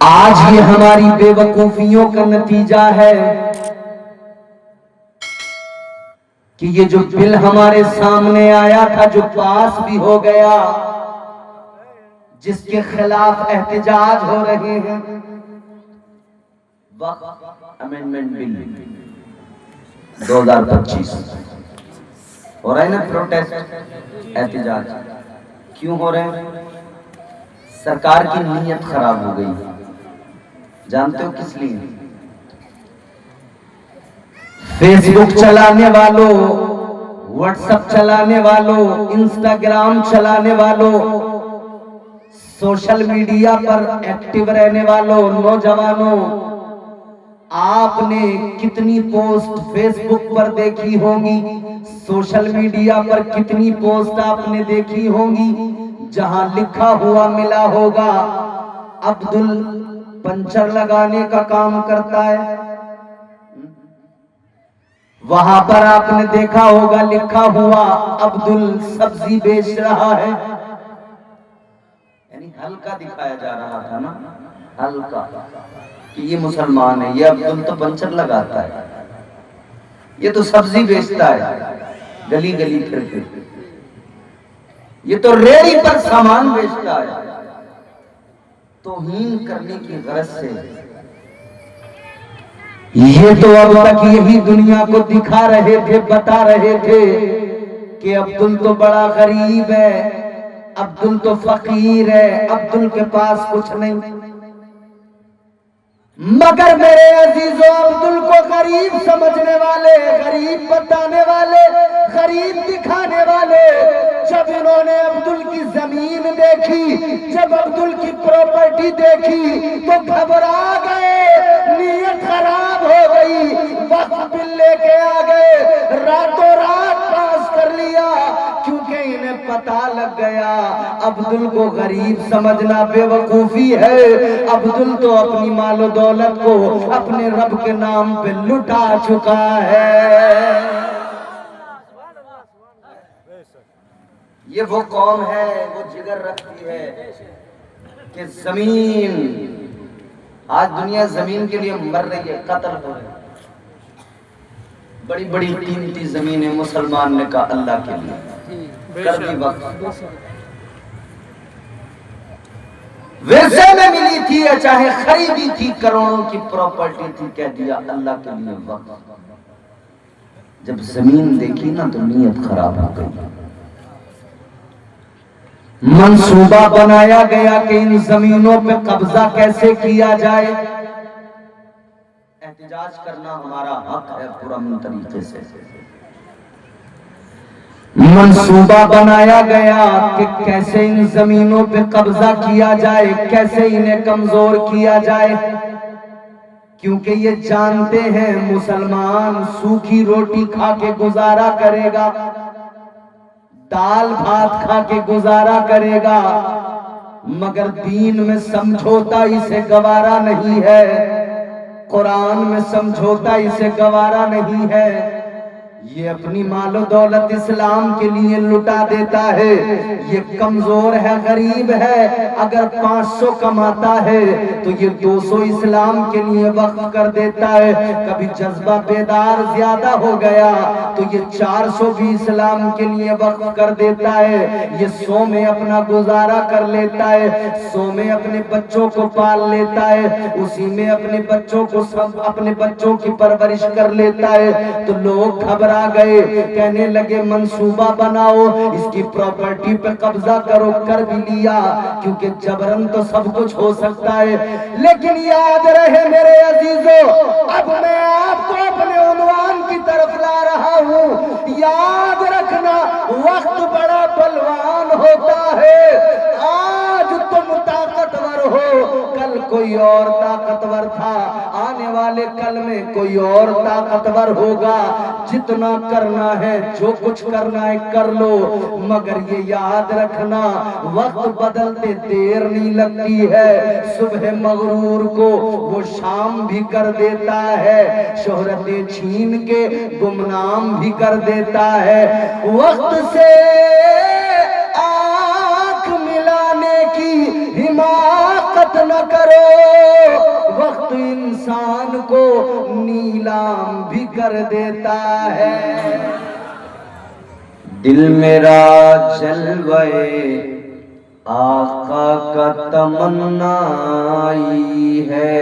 آج یہ ہماری بے وقوفیوں کا نتیجہ ہے کہ یہ جو بل ہمارے سامنے آیا تھا، جو پاس بھی ہو گیا، جس کے خلاف احتجاج ہو رہے ہیں، وقف امینڈمنٹ بل 2025 ہو رہا ہے نا، پروٹیسٹ، احتجاج کیوں ہو رہے ہیں؟ سرکار کی نیت خراب ہو گئی. جانتے ہو کس لیے؟ فیس بک چلانے والوں، واٹس ایپ چلانے والوں، انسٹاگرام چلانے والوں، سوشل میڈیا پر ایکٹیو رہنے والوں نوجوانوں، آپ نے کتنی پوسٹ فیس بک پر دیکھی ہوں گی، سوشل میڈیا پر کتنی پوسٹ آپ نے دیکھی ہوں گی جہاں لکھا ہوا ملا ہوگا عبدل پنچر لگانے کا کام کرتا ہے، وہاں پر آپ نے دیکھا ہوگا لکھا ہوا عبدل سبزی بیچ رہا ہے. یعنی ہلکا دکھایا جا رہا تھا نا، ہلکا کہ یہ مسلمان ہے، یہ عبدل تو پنچر لگاتا ہے، یہ تو سبزی بیچتا ہے گلی گلی پھر کے، یہ تو ریڑھی پر سامان بیچتا ہے. توہین کرنے کی غرض سے یہ تو اب تک یہی دنیا کو دکھا رہے تھے، بتا رہے تھے کہ عبدل تو بڑا غریب ہے، عبدل تو فقیر ہے، عبدل کے پاس کچھ نہیں. مگر میرے عزیزوں، عبدل کو غریب سمجھنے والے، غریب بتانے والے، غریب دکھانے والے، جب انہوں نے عبدل کی زمین دیکھی، جب عبدل کی پراپرٹی دیکھی تو گھبرا گئے، نیت خراب ہو گئی، وقت بل لے کے آ گئے، راتوں رات پاس کر لیا، کیونکہ انہیں پتہ لگ گیا عبدل کو غریب سمجھنا بے وقوفی ہے. عبدل تو اپنی مال و دولت کو اپنے رب کے نام پہ لٹا چکا ہے. یہ وہ قوم ہے، وہ جگر رکھتی ہے کہ زمین، آج دنیا زمین کے لیے مر رہی ہے، قتل ہو رہی ہے. بڑی بڑی قیمتی زمینیں مسلمان نے کہا اللہ کے لیے کر دی وقت. ورثے میں ملی تھی یا چاہے خریدی تھی، کروڑوں کی پراپرٹی تھی، کہہ دیا اللہ کے لیے وقت. جب زمین دیکھی نا تو نیت خراب ہو گئی. منصوبہ بنایا گیا کہ ان زمینوں پہ قبضہ کیسے کیا جائے. احتجاج کرنا ہمارا حق ہے پرامن طریقے سے. منصوبہ بنایا گیا کہ کیسے ان زمینوں پہ قبضہ کیا جائے، کیسے انہیں کمزور کیا جائے، کیونکہ یہ جانتے ہیں مسلمان سوکھی روٹی کھا کے گزارا کرے گا، دال بھات کھا کے گزارا کرے گا، مگر دین میں سمجھوتا اسے گوارا نہیں ہے، قرآن میں سمجھوتا اسے گوارا نہیں ہے. یہ اپنی مال و دولت اسلام کے لیے لٹا دیتا ہے. یہ کمزور ہے، غریب ہے، اگر 500 کماتا ہے تو یہ 200 اسلام کے لیے وقف کر دیتا ہے. کبھی جذبہ بیدار زیادہ ہو گیا تو یہ 400 بھی اسلام کے لیے وقف کر دیتا ہے. یہ 100 میں اپنا گزارا کر لیتا ہے، 100 میں اپنے بچوں کو پال لیتا ہے، اسی میں اپنے بچوں کو اپنے بچوں کی پرورش کر لیتا ہے. تو لوگ گھبرا گئے، کہنے لگے منصوبہ بناؤ، اس کی پراپرٹی پہ قبضہ کرو. کر بھی لیا، کیونکہ جبرن تو سب کچھ ہو سکتا ہے. لیکن یاد رہے میرے عزیزو، اب میں آپ کو اپنے عنوان کی طرف لا رہا ہوں. یاد رکھنا وقت بڑا بلوان ہوتا ہے. آج تم طاقتور ہو، کل کوئی اور طاقتور تھا، آنے والے کل میں کوئی اور طاقتور ہوگا. جتنا کرنا ہے، جو کچھ کرنا ہے کر لو، مگر یہ یاد رکھنا وقت بدلتے دیر نہیں لگتی ہے. صبح مغرور کو وہ شام بھی کر دیتا ہے، شہرتیں چھین کے گمنام بھی کر دیتا ہے. وقت سے آنکھ ملانے کی حماقت اطاعت نہ کرو، وقت انسان کو نیلام بھی کر دیتا ہے۔ دل میرا جلوے آقا کا تمنائی ہے،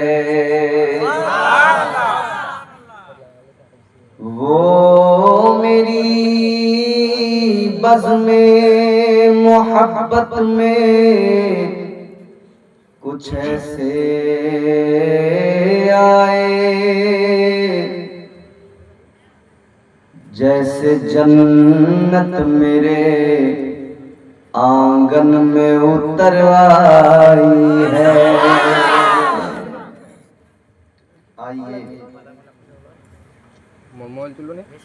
وہ میری بزم محبت میں کچھ ایسے آئے جیسے جنت میرے آنگن میں اتر آئی ہے۔ آئیے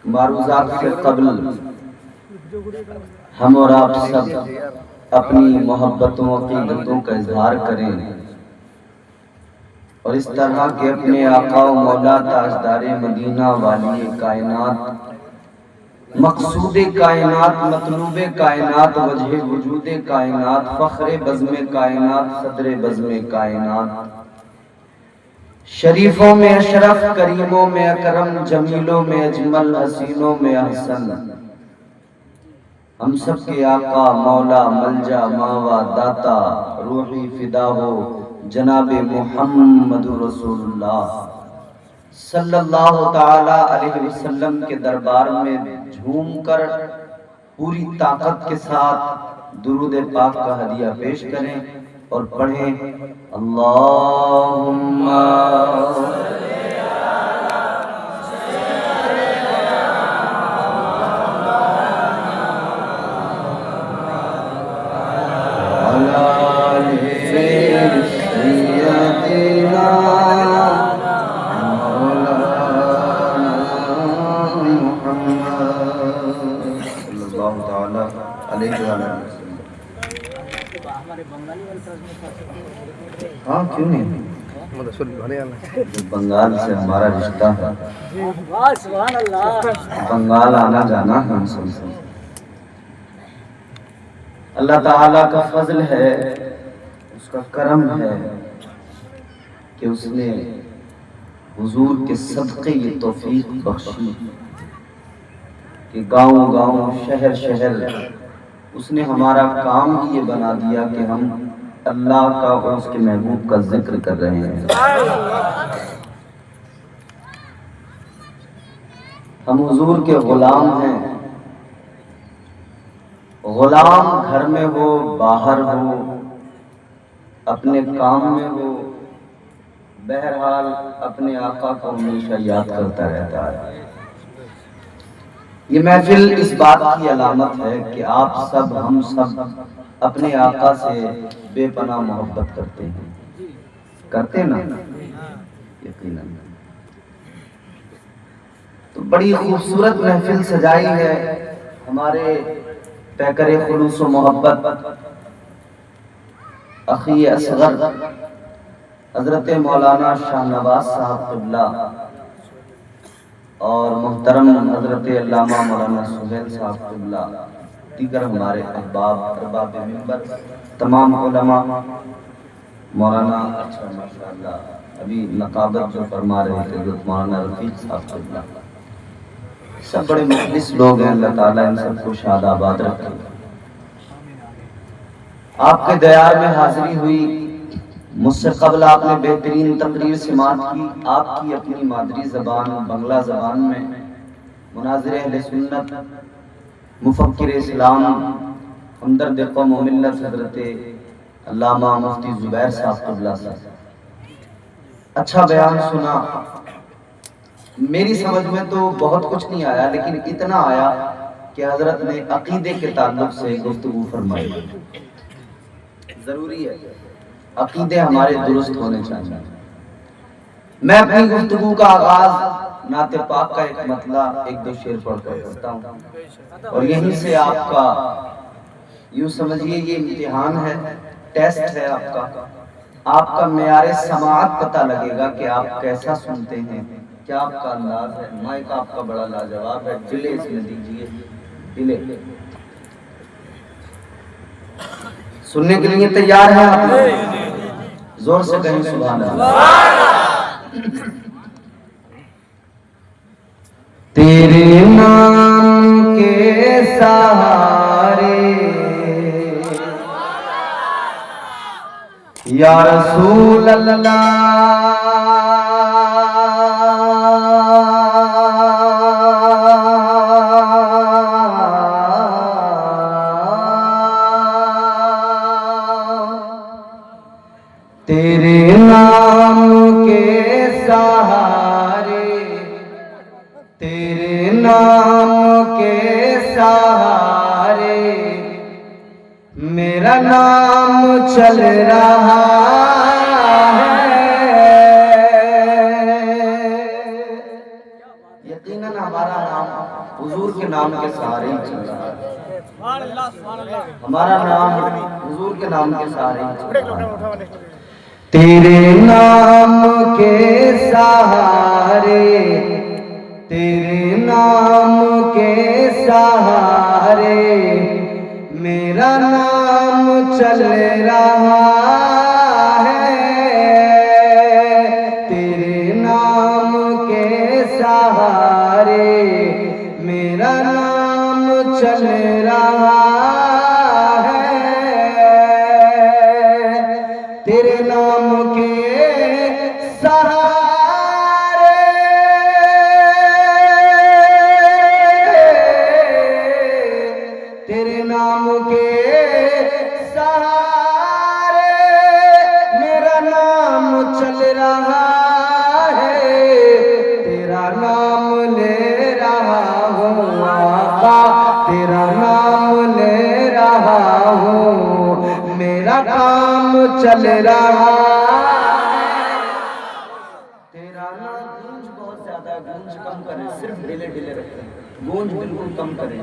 معروضات سے قبل ہم اور آپ سب اپنی محبتوں عقیدتوں کا اظہار کریں اور اس طرح کہ اپنے آقا و مولا تاجدار مدینہ والی کائنات، مقصود کائنات، مطلوب کائنات، وجہ وجود کائنات، فخر بزم کائنات، صدر بزم کائنات، شریفوں میں اشرف، کریموں میں اکرم، جمیلوں میں اجمل، حسینوں میں احسن، ہم سب کے آقا، مولا، ملجا، ماوا، داتا، روحی فدا ہو جناب محمد رسول اللہ صلی اللہ تعالی علیہ وسلم کے دربار میں جھوم کر پوری طاقت کے ساتھ درود پاک کا ہدیہ پیش کریں اور پڑھیں اللہم ہاں کیوں نہیں، بنگال سے ہمارا رشتہ ہے، بنگال آنا جانا ہم سب سے اللہ تعالیٰ کا فضل ہے، اس کا کرم ہے کہ اس نے حضور کے صدقے یہ توفیق بخشی کہ گاؤں گاؤں، شہر شہر اس نے ہمارا کام ہی یہ بنا دیا کہ ہم اللہ کا اور اس کے محبوب کا ذکر کر رہے ہیں۔ ہم حضور کے غلام ہیں، غلام گھر میں ہو، باہر ہو، اپنے کام میں ہو، بہرحال اپنے آقا کو ہمیشہ یاد کرتا رہتا ہے۔ یہ محفل اس بات کی علامت ہے کہ آپ سب، ہم سب اپنے آقا سے بے پناہ محبت کرتے ہیں، کرتے نا؟ یقیناً۔ تو بڑی خوبصورت محفل سجائی ہے ہمارے پیکر خلوص و محبت اخی اصغر حضرت مولانا شاہ نواز صاحب قبلہ اور محترم حضرت علامہ مولانا سہیل صاحب قبلہ، دیگر ہمارے احباب، ارباب منبر، تمام علماء، مولانا اچھا ماشاءاللہ ابھی نقابت جو فرما رہے تھے حضرت مولانا رفیق صاحب قبلہ، سب بڑے مخلص لوگ ہیں، اللہ تعالیٰ ان سب کو شاد آباد رکھے۔ آپ کے دیار میں حاضری ہوئی، مجھ سے قبل آپ نے بہترین تقریر سماعت کی، آپ کی اپنی مادری زبان بنگلہ زبان میں مناظر اہل سنت، مفکر اسلام، ہمدرد قوم و ملت حضرت علامہ مفتی زبیر صاحب قبلہ سے اچھا بیان سنا۔ میری سمجھ میں تو بہت کچھ نہیں آیا، لیکن اتنا آیا کہ حضرت نے عقیدے کے تعلق سے گفتگو فرمائی۔ ضروری ہے عقیدے ہمارے درست ہونے چاہیے۔ میں اپنی گفتگو کا آغاز نعت پاک کا ایک مطلع، ایک دو شعر پڑھ کر کرتا ہوں، اور یہیں سے آپ کا یوں سمجھیے یہ امتحان ہے، ٹیسٹ ہے آپ کا معیار سماعت پتہ لگے گا کہ آپ کیسا سنتے ہیں، کیا آپ کا انداز ہے۔ مائک آپ کا بڑا لاجواب ہے، ڈلے اس میں دیجئے، ڈلے۔ سننے کے لیے تیار ہیں آپ؟ زور سے کہیں سبحان اللہ۔ تیرے نام کے سہارے یا رسول اللہ، تیرے نام کے سہارے، تیرے نام کے سہارے میرا نام چل رہا ہے۔ یقیناً ہمارا نام حضور کے نام کے سہارے ہی چل رہا ہے۔ ہمارا نام حضور کے نام کے سہارے ہی چل رہا ہے۔ تیرے نام کے سہارے، تیرے نام کے سہارے میرا نام چل رہا ہے۔ تیرے نام کے سہارے میرا نام چل رہا ہے۔ تیرے نام کے سہارے تیرے نام کے سہارے میرا نام چل رہا ہے۔ تیرا نام لے رہا ہوں آقا، تیرا نام لے رہا ہوں، میرا کام چل رہا ہے۔ تیرا نام گونج بہت زیادہ ہے، گونج کم کریں، صرف ڈلے ڈلے رکھیں، گونج بالکل کم کریں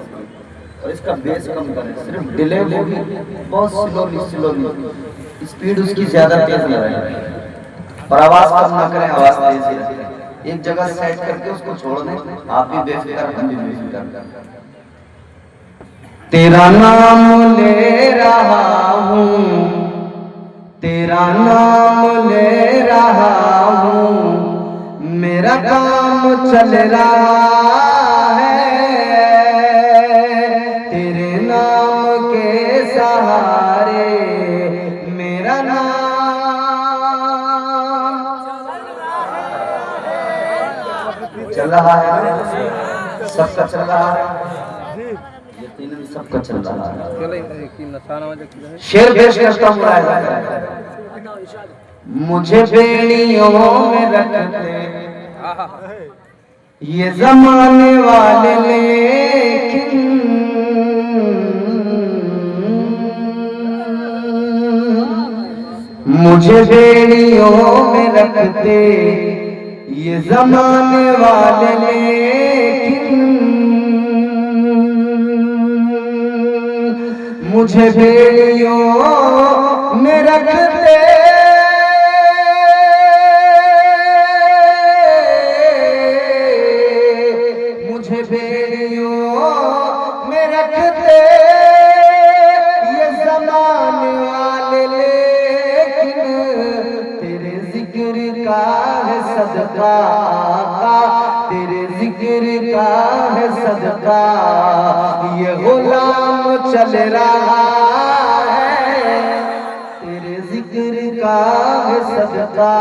اور اس کا بیس کم کریں، صرف ڈلے وہ بھی بہت سلولی، اسپیڈ اس کی زیادہ تیز نہ رہے اور آواز کم نہ کریں، آواز تیز ہی رکھیں۔ ایک جگہ سیٹ کر کے اس کو چھوڑ دیں، آپ بھی بے فکر، ہم بھی بے فکر۔ تیرا نام لے رہا ہوں، تیرا نام لے رہا ہوں، میرا کام چل رہا ہے۔ تیرے نام کے سہارے میرا نام چل رہا ہے، سب کا چل رہا ہے، یقیناً سب کا چل رہا ہے۔ شعر پیش کرتا ہوں، ملاحظہ کریں۔ مجھے بیڑیوں میں رکھتے یہ زمانے والے، لیکن مجھے بیڑیوں میں رکھتے یہ زمانے والے، لیکن مجھے بیڑیوں میں رکھتے مجھے بیڑیوں میں رکھتے یہ زمانے والے، لیکن تیرے ذکر کا ہے صدقہ آقا، تیرے ذکر کا ہے صدقہ یہ غلام چل رہا ہے۔ تیرے ذکر کا ہے صدقہ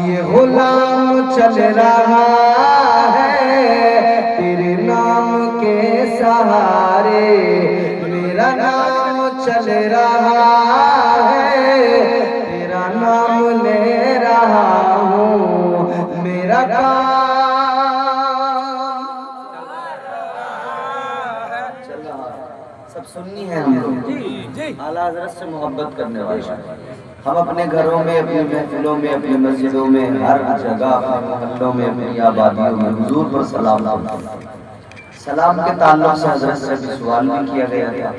یہ غلام چل رہا ہے۔ تیرے نام کے سہارے میرا نام چل رہا ہے۔ تیرا نام لے رہا ہوں، میرا کام چل رہا ہے۔ سب سننی ہے ہم لوگ، اعلیٰ حضرت سے محبت کرنے والے، ہم اپنے گھروں میں، اپنی محفلوں میں، اپنی مسجدوں میں، ہر جگہ، اپنے محلوں میں، اپنی آبادیوں میں حضور پر سلام کرتے ہیں۔ سلام کے تعلق سے حضرت سے بھی سوال بھی کیا گیا تھا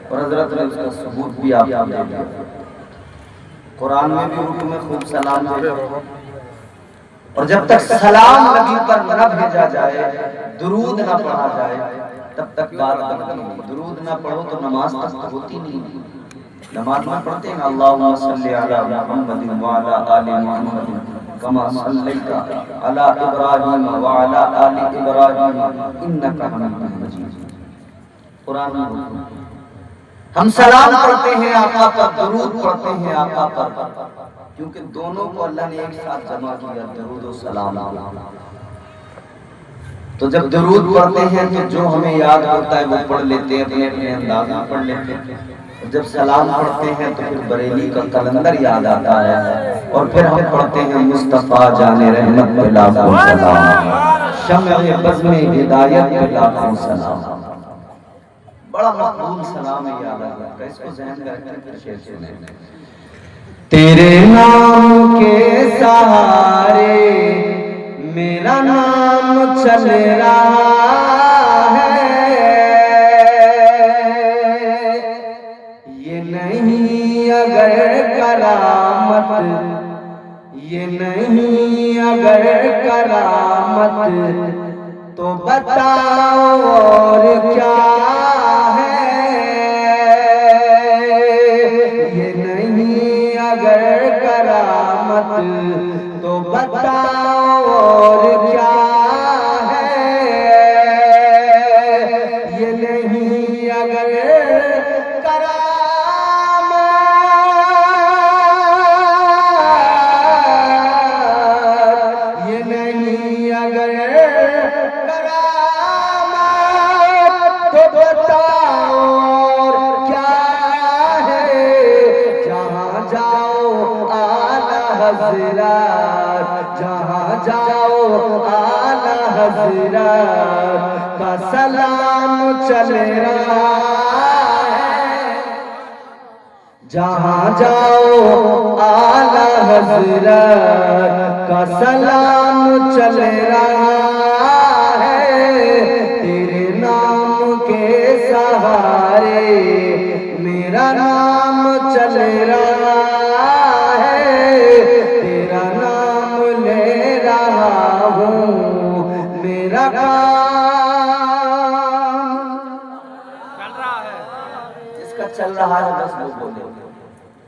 اور حضرت نے اس کا ثبوت بھی آپ کو دے دیا۔ قرآن میں بھی اردو میں خوب سلام دے دیا، اور جب تک سلام نبی پر نہ بھیجا جائے، درود نہ پڑھا جائے، تب تک بات بنتی نہیں۔ درود نہ پڑھو تو نماز تک ہوتی نہیں۔ نماز میں پڑھتے ہیں اللہم صلی علی محمد وعلی آل محمد کما صلیت علی ابراہیم وعلی آل ابراہیم انک حمید مجید. قرآن میں ہم سلام پڑھتے ہیں آقا پر، درود پڑھتے ہیں آقا پر، کیونکہ دونوں کو اللہ نے ایک ساتھ جمع کیا، درود و سلام. تو جب درود پڑھتے ہیں تو جو ہمیں یاد ہوتا ہے وہ پڑھ لیتے ہیں، اپنے اپنے انداز میں پڑھ لیتے ہیں. جب سلام پڑھتے ہیں تو پھر بریلی کا کلندر یاد آتا ہے، اور پھر ہم پڑھتے ہیں مصطفیٰ جان رحمت پہ لاکھوں سلام، شمع بزم ہدایت پہ لاکھوں سلام. بڑا مقبول سلام ہے، یاد آتا ہے، اس کو ذہن میں رکھیں. پھر شعر سنیں. تیرے نام کے سہارے میرا نام چل رہا ہے، یہ نہیں اگر کرامت، یہ نہیں اگر کرامت تو بتاؤ اور کیا ہے. یہ نہیں اگر کرامت تو بتاؤ اور کیا ہے. یہ نہیں اگر کرامت، یہ نہیں اگر کرامت تو بتاؤ اور کیا ہے. جہاں جاؤ آلہ حضرات، جہاں جاؤ آلہ حضرات کا سلام چل رہا ہے. جہاں جاؤ آلہ حضرات کا سلام چل رہا ہے. تیرے نام کے سہارے میرا نام چل رہا ہے. تیرا نام لے رہا ہوں، میرا کام چل رہا ہے. جس کا چل رہا ہے بس وہ بولے.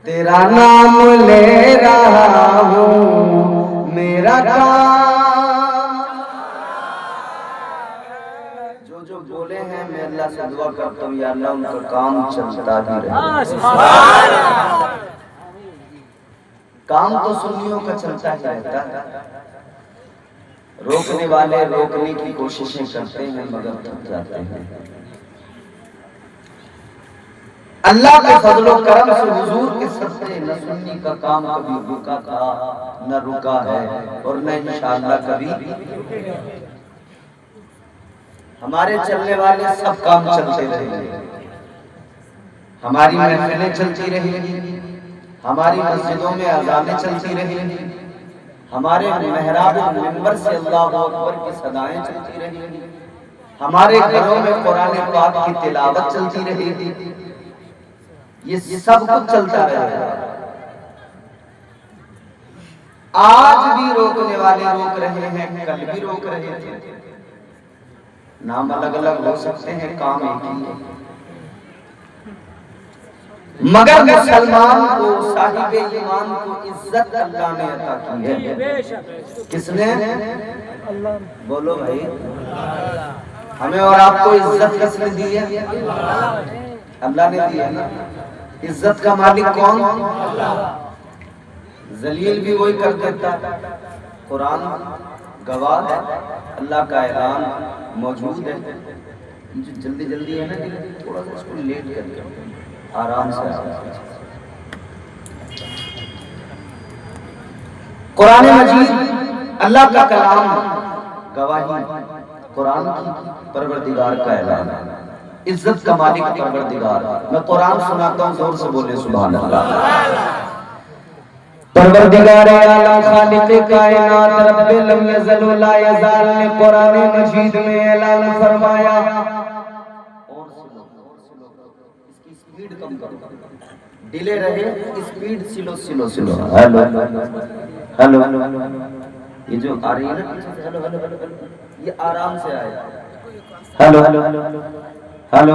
تیرا نام لے رہا ہوں، میرا کام. جو جو بولے ہیں میں اللہ سے دعا کرتا ہوں یا اللہ ان کا کام چلتا ہی رہے. کام تو سنیوں کا چلتا ہی رہتا ہے، روکنے والے روکنے کی کوششیں کرتے ہیں مگر تھک جاتے ہیں. اللہ کے فضل و کرم سے حضور کے صدقے نہ سنی کا کام کبھی رکا تھا، نہ رکا ہے، اور نہ انشاءاللہ کبھی. ہمارے چلنے والے سب کام چلتے رہے، ہماری محفلیں چلتی رہی، ہماری مسجدوں میں اذانیں چلتی رہی، ہمارے محراب و منبر سے اللہ اکبر کی صدائیں چلتی رہی، ہمارے گھروں میں قرآن پاک کی تلاوت چلتی رہی. یہ سب کچھ چلتا رہا. آج بھی روکنے والے روک رہے ہیں، کل بھی روک رہے تھے. نام الگ الگ ہو سکتے ہیں، کام ایک ہی ہے. مگر مسلمان کو، صاحب ایمان کو عزت اللہ نے عطا کی ہے. کس نے؟ بولو بھائی. ہمیں اور آپ کو عزت کس نے دی ہے؟ اللہ نے دی ہے نا. عزت کا مالک کون؟ ذلیل بھی وہی کر دیتا. قرآن گواہ ہے، اللہ کا اعلان موجود ہے. جلدی جلدی ہے نا، تھوڑا سا اس کو لیٹ کر کے آرام سے. قرآن مجید اللہ کا کلام گواہی، قرآن کی پروردگار کا اعلان، عزت کا مالک پروردگار. میں قرآن سناتا ہوں، زور سے بولے سبحان اللہ. پروردگار عالم خالق کائنات رب لم یزل و لا یزال نے قرآن مجید میں اعلان فرمایا. اور سلو، اس کی سپیڈ کم کرو، ڈیلے رہے، سپیڈ سلو سلو سلو. ہیلو ہیلو، یہ جو آ رہی ہے نا، یہ آرام سے آئے. ہیلو ہیلو ہیلو،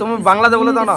তুমি বাংলাতে বলে দাও না।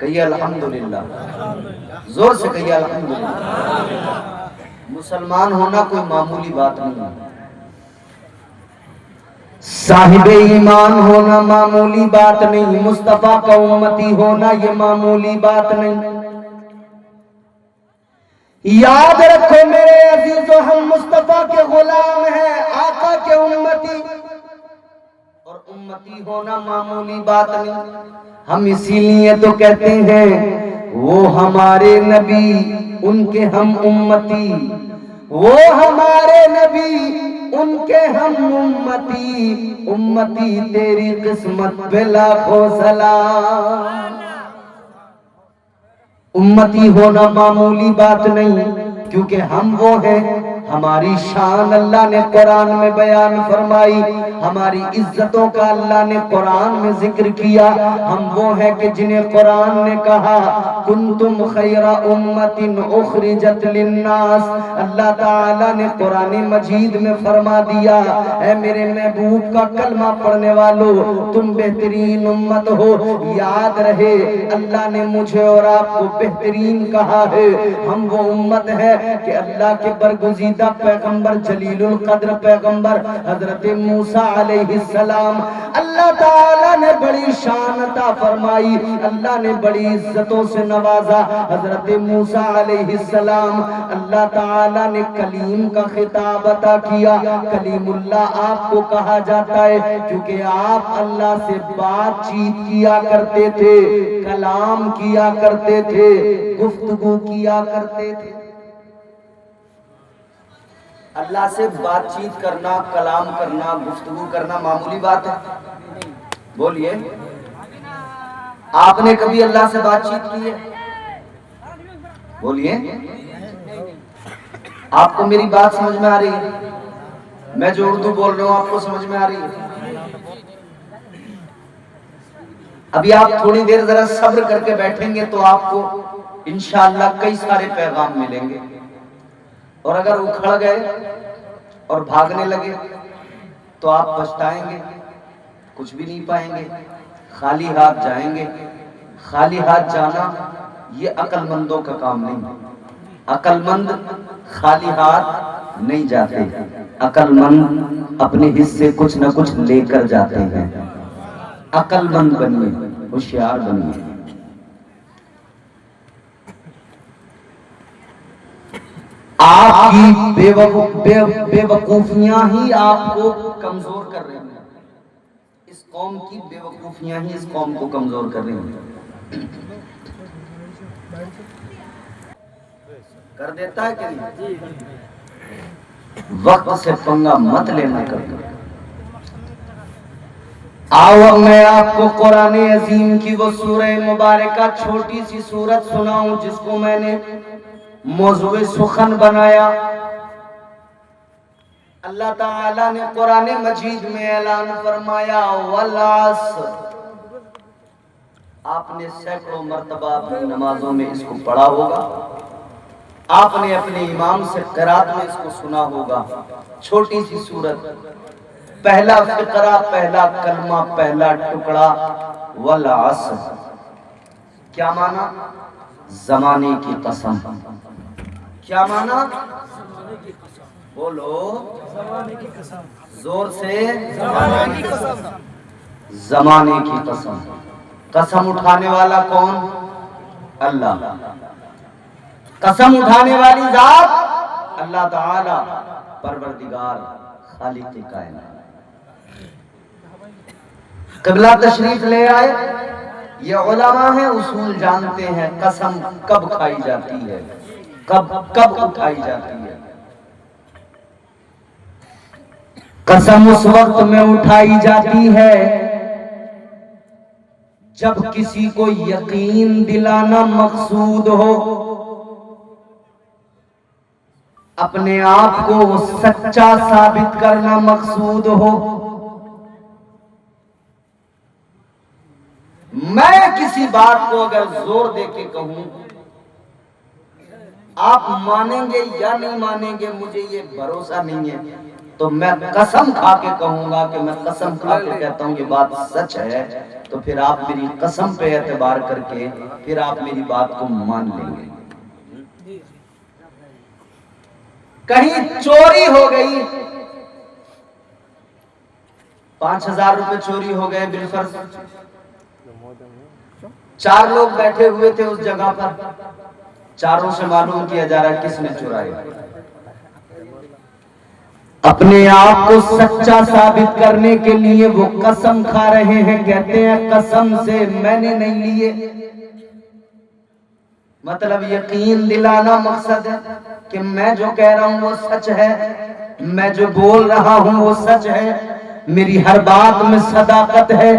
کہیے الحمدللہ، زور سے کہیے الحمدللہ۔ مسلمان ہونا کوئی معمولی بات نہیں ہے، صاحب ایمان ہونا معمولی بات نہیں، مصطفیٰ کا امتی ہونا یہ معمولی بات نہیں۔ یاد رکھو میرے عزیزو، ہم مصطفیٰ کے غلام ہیں، آقا کے امتی، اور امتی ہونا معمولی بات نہیں۔ ہم اسی لیے تو کہتے ہیں وہ ہمارے نبی ان کے ہم امتی، وہ ہمارے نبی ان کے ہم امتی، امتی تیری قسمت پہ لاکھوں سلام۔ امتی ہونا معمولی بات نہیں، کیونکہ ہم وہ ہیں، ہماری شان اللہ نے قرآن میں بیان فرمائی، ہماری عزتوں کا اللہ نے قرآن میں ذکر کیا۔ ہم وہ ہیں کہ جنہیں قرآن نے کہا کنتم خیر امت اخرجت للناس۔ اللہ تعالیٰ نے قرآن مجید میں فرما دیا اے میرے محبوب کا کلمہ پڑھنے والو، تم بہترین امت ہو۔ یاد رہے اللہ نے مجھے اور آپ کو بہترین کہا ہے، ہم وہ امت ہے کہ اللہ کے برگزیدہ پیغمبر جلیل القدر پیغمبر حضرت موسیٰ علیہ السلام، اللہ تعالیٰ نے بڑی شان عطا فرمائی، اللہ نے بڑی عزتوں سے نوازا حضرت موسیٰ علیہ السلام۔ اللہ تعالیٰ نے کلیم کا خطاب عطا کیا، کلیم اللہ آپ کو کہا جاتا ہے کیونکہ آپ اللہ سے بات چیت کیا کرتے تھے، کلام کیا کرتے تھے، گفتگو کیا کرتے تھے۔ اللہ سے بات چیت کرنا، کلام کرنا، گفتگو کرنا معمولی بات ہے؟ بولیے، آپ نے کبھی اللہ سے بات چیت کی ہے؟ بولیے، آپ کو میری بات سمجھ میں آ رہی ہے؟ میں جو اردو بول رہا ہوں آپ کو سمجھ میں آ رہی ہے؟ ابھی آپ تھوڑی دیر ذرا صبر کر کے بیٹھیں گے تو آپ کو انشاءاللہ کئی سارے پیغام ملیں گے، اور اگر اکھڑ گئے اور بھاگنے لگے تو آپ پچھتائیں گے، کچھ بھی نہیں پائیں گے، خالی ہاتھ جائیں گے۔ خالی ہاتھ جانا یہ عقل مندوں کا کام نہیں، عقل مند خالی ہاتھ نہیں جاتے، عقل مند اپنے حصے کچھ نہ کچھ لے کر جاتے ہیں۔ عقل مند بنیے، ہوشیار بنیے۔ آپ کی بے وقوفیاں ہی آپ کو کمزور کر رہی ہیں، اس قوم کی بے وقوفیاں ہی اس قوم کو کمزور کر رہی ہیں۔ کر دیتا ہے کہ نہیں؟ وقت سے پنگا مت لینا کرتا۔ آؤ میں آپ کو قرآن عظیم کی وہ سورہ مبارکہ چھوٹی سی سورت سناؤں جس کو میں نے موضوع سخن بنایا۔ اللہ تعالیٰ نے قرآن مجید میں اعلان فرمایا والعصر۔ آپ نے سینکڑوں مرتبہ اپنی نمازوں میں اس کو پڑھا ہوگا، آپ نے اپنے امام سے قرات میں اس کو سنا ہوگا۔ چھوٹی سی سورت، پہلا فقرہ، پہلا کلمہ، پہلا ٹکڑا، والعصر کیا معنی؟ زمانے کی قسم۔ کیا معنی؟ بولو زور سے، زمانے کی قسم۔ قسم اٹھانے والا کون؟ اللہ۔ قسم اٹھانے والی ذات اللہ تعالی، پروردگار، خالق کائنات۔ قبلہ تشریف لے آئے، یہ علماء ہیں، اصول جانتے ہیں قسم کب کھائی جاتی ہے، کب اٹھائی جاتی ہے۔ قسم اس وقت میں اٹھائی جاتی ہے جب کسی کو یقین دلانا مقصود ہو، اپنے آپ کو سچا ثابت کرنا مقصود ہو۔ میں کسی بات کو اگر زور دے کے کہوں، آپ مانیں گے یا نہیں مانیں گے مجھے یہ بھروسہ نہیں ہے، تو میں قسم کھا کے کہوں گا کہ میں قسم کھا کے کہتا ہوں یہ بات سچ ہے، تو پھر آپ میری قسم پہ اعتبار کر کے پھر آپ میری بات کو مان لیں گے۔ کہیں چوری ہو گئی، 5,000 روپے چوری ہو گئے بالفرض، 4 لوگ بیٹھے ہوئے تھے اس جگہ پر، چاروں سے معلوم کیا جا رہا ہے کس نے چرائے۔ اپنے آپ کو سچا ثابت کرنے کے لیے وہ قسم کھا رہے ہیں، کہتے ہیں قسم سے میں نے نہیں لیے۔ مطلب یقین دلانا مقصد ہے کہ میں جو کہہ رہا ہوں وہ سچ ہے، میں جو بول رہا ہوں وہ سچ ہے، میری ہر بات میں صداقت ہے،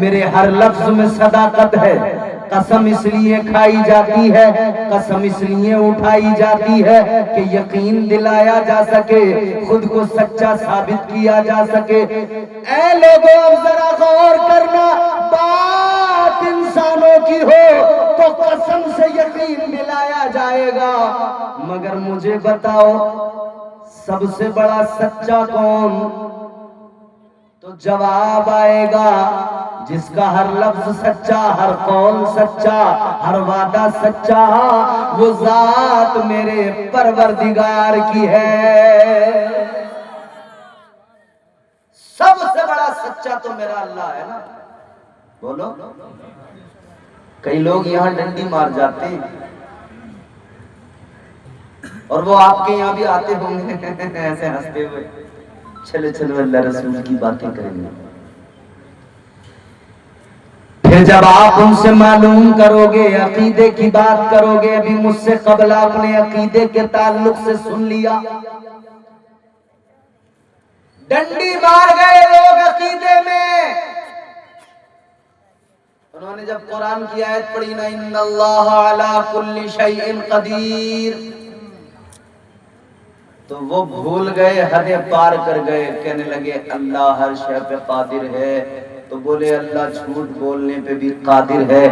میرے ہر لفظ میں صداقت ہے۔ قسم اس لیے کھائی جاتی ہے، قسم اس لیے اٹھائی جاتی ہے کہ یقین دلایا جا سکے، خود کو سچا ثابت کیا جا سکے۔ اے لوگوں اب ذرا غور کرنا، بات انسانوں کی ہو تو قسم سے یقین دلایا جائے گا، مگر مجھے بتاؤ سب سے بڑا سچا کون؟ تو جواب آئے گا جس کا ہر لفظ سچا، ہر قول سچا، ہر وعدہ سچا، وہ ذات میرے پروردگار کی ہے۔ سب سے بڑا سچا تو میرا اللہ ہے نا، بولو۔ کئی لوگ یہاں ڈنڈی مار جاتے ہیں اور وہ آپ کے یہاں بھی آتے ہوں گے ایسے ہنستے ہوئے، چلو چلو اللہ رسول کی باتیں کریں گے۔ پھر جب آپ ان سے معلوم کرو گے، عقیدے کی بات کرو گے، ابھی مجھ سے قبل آپ نے عقیدے کے تعلق سے سن لیا، ڈنڈی مار گئے لوگ عقیدے میں۔ انہوں نے جب قرآن کی آیت پڑھی نا ان اللہ علی کل شیء قدیر، تو وہ بھول گئے، حد پار کر گئے، کہنے لگے اللہ ہر شے پہ قادر ہے۔ تو بولے اللہ جھوٹ بولنے پہ بھی قادر ہے۔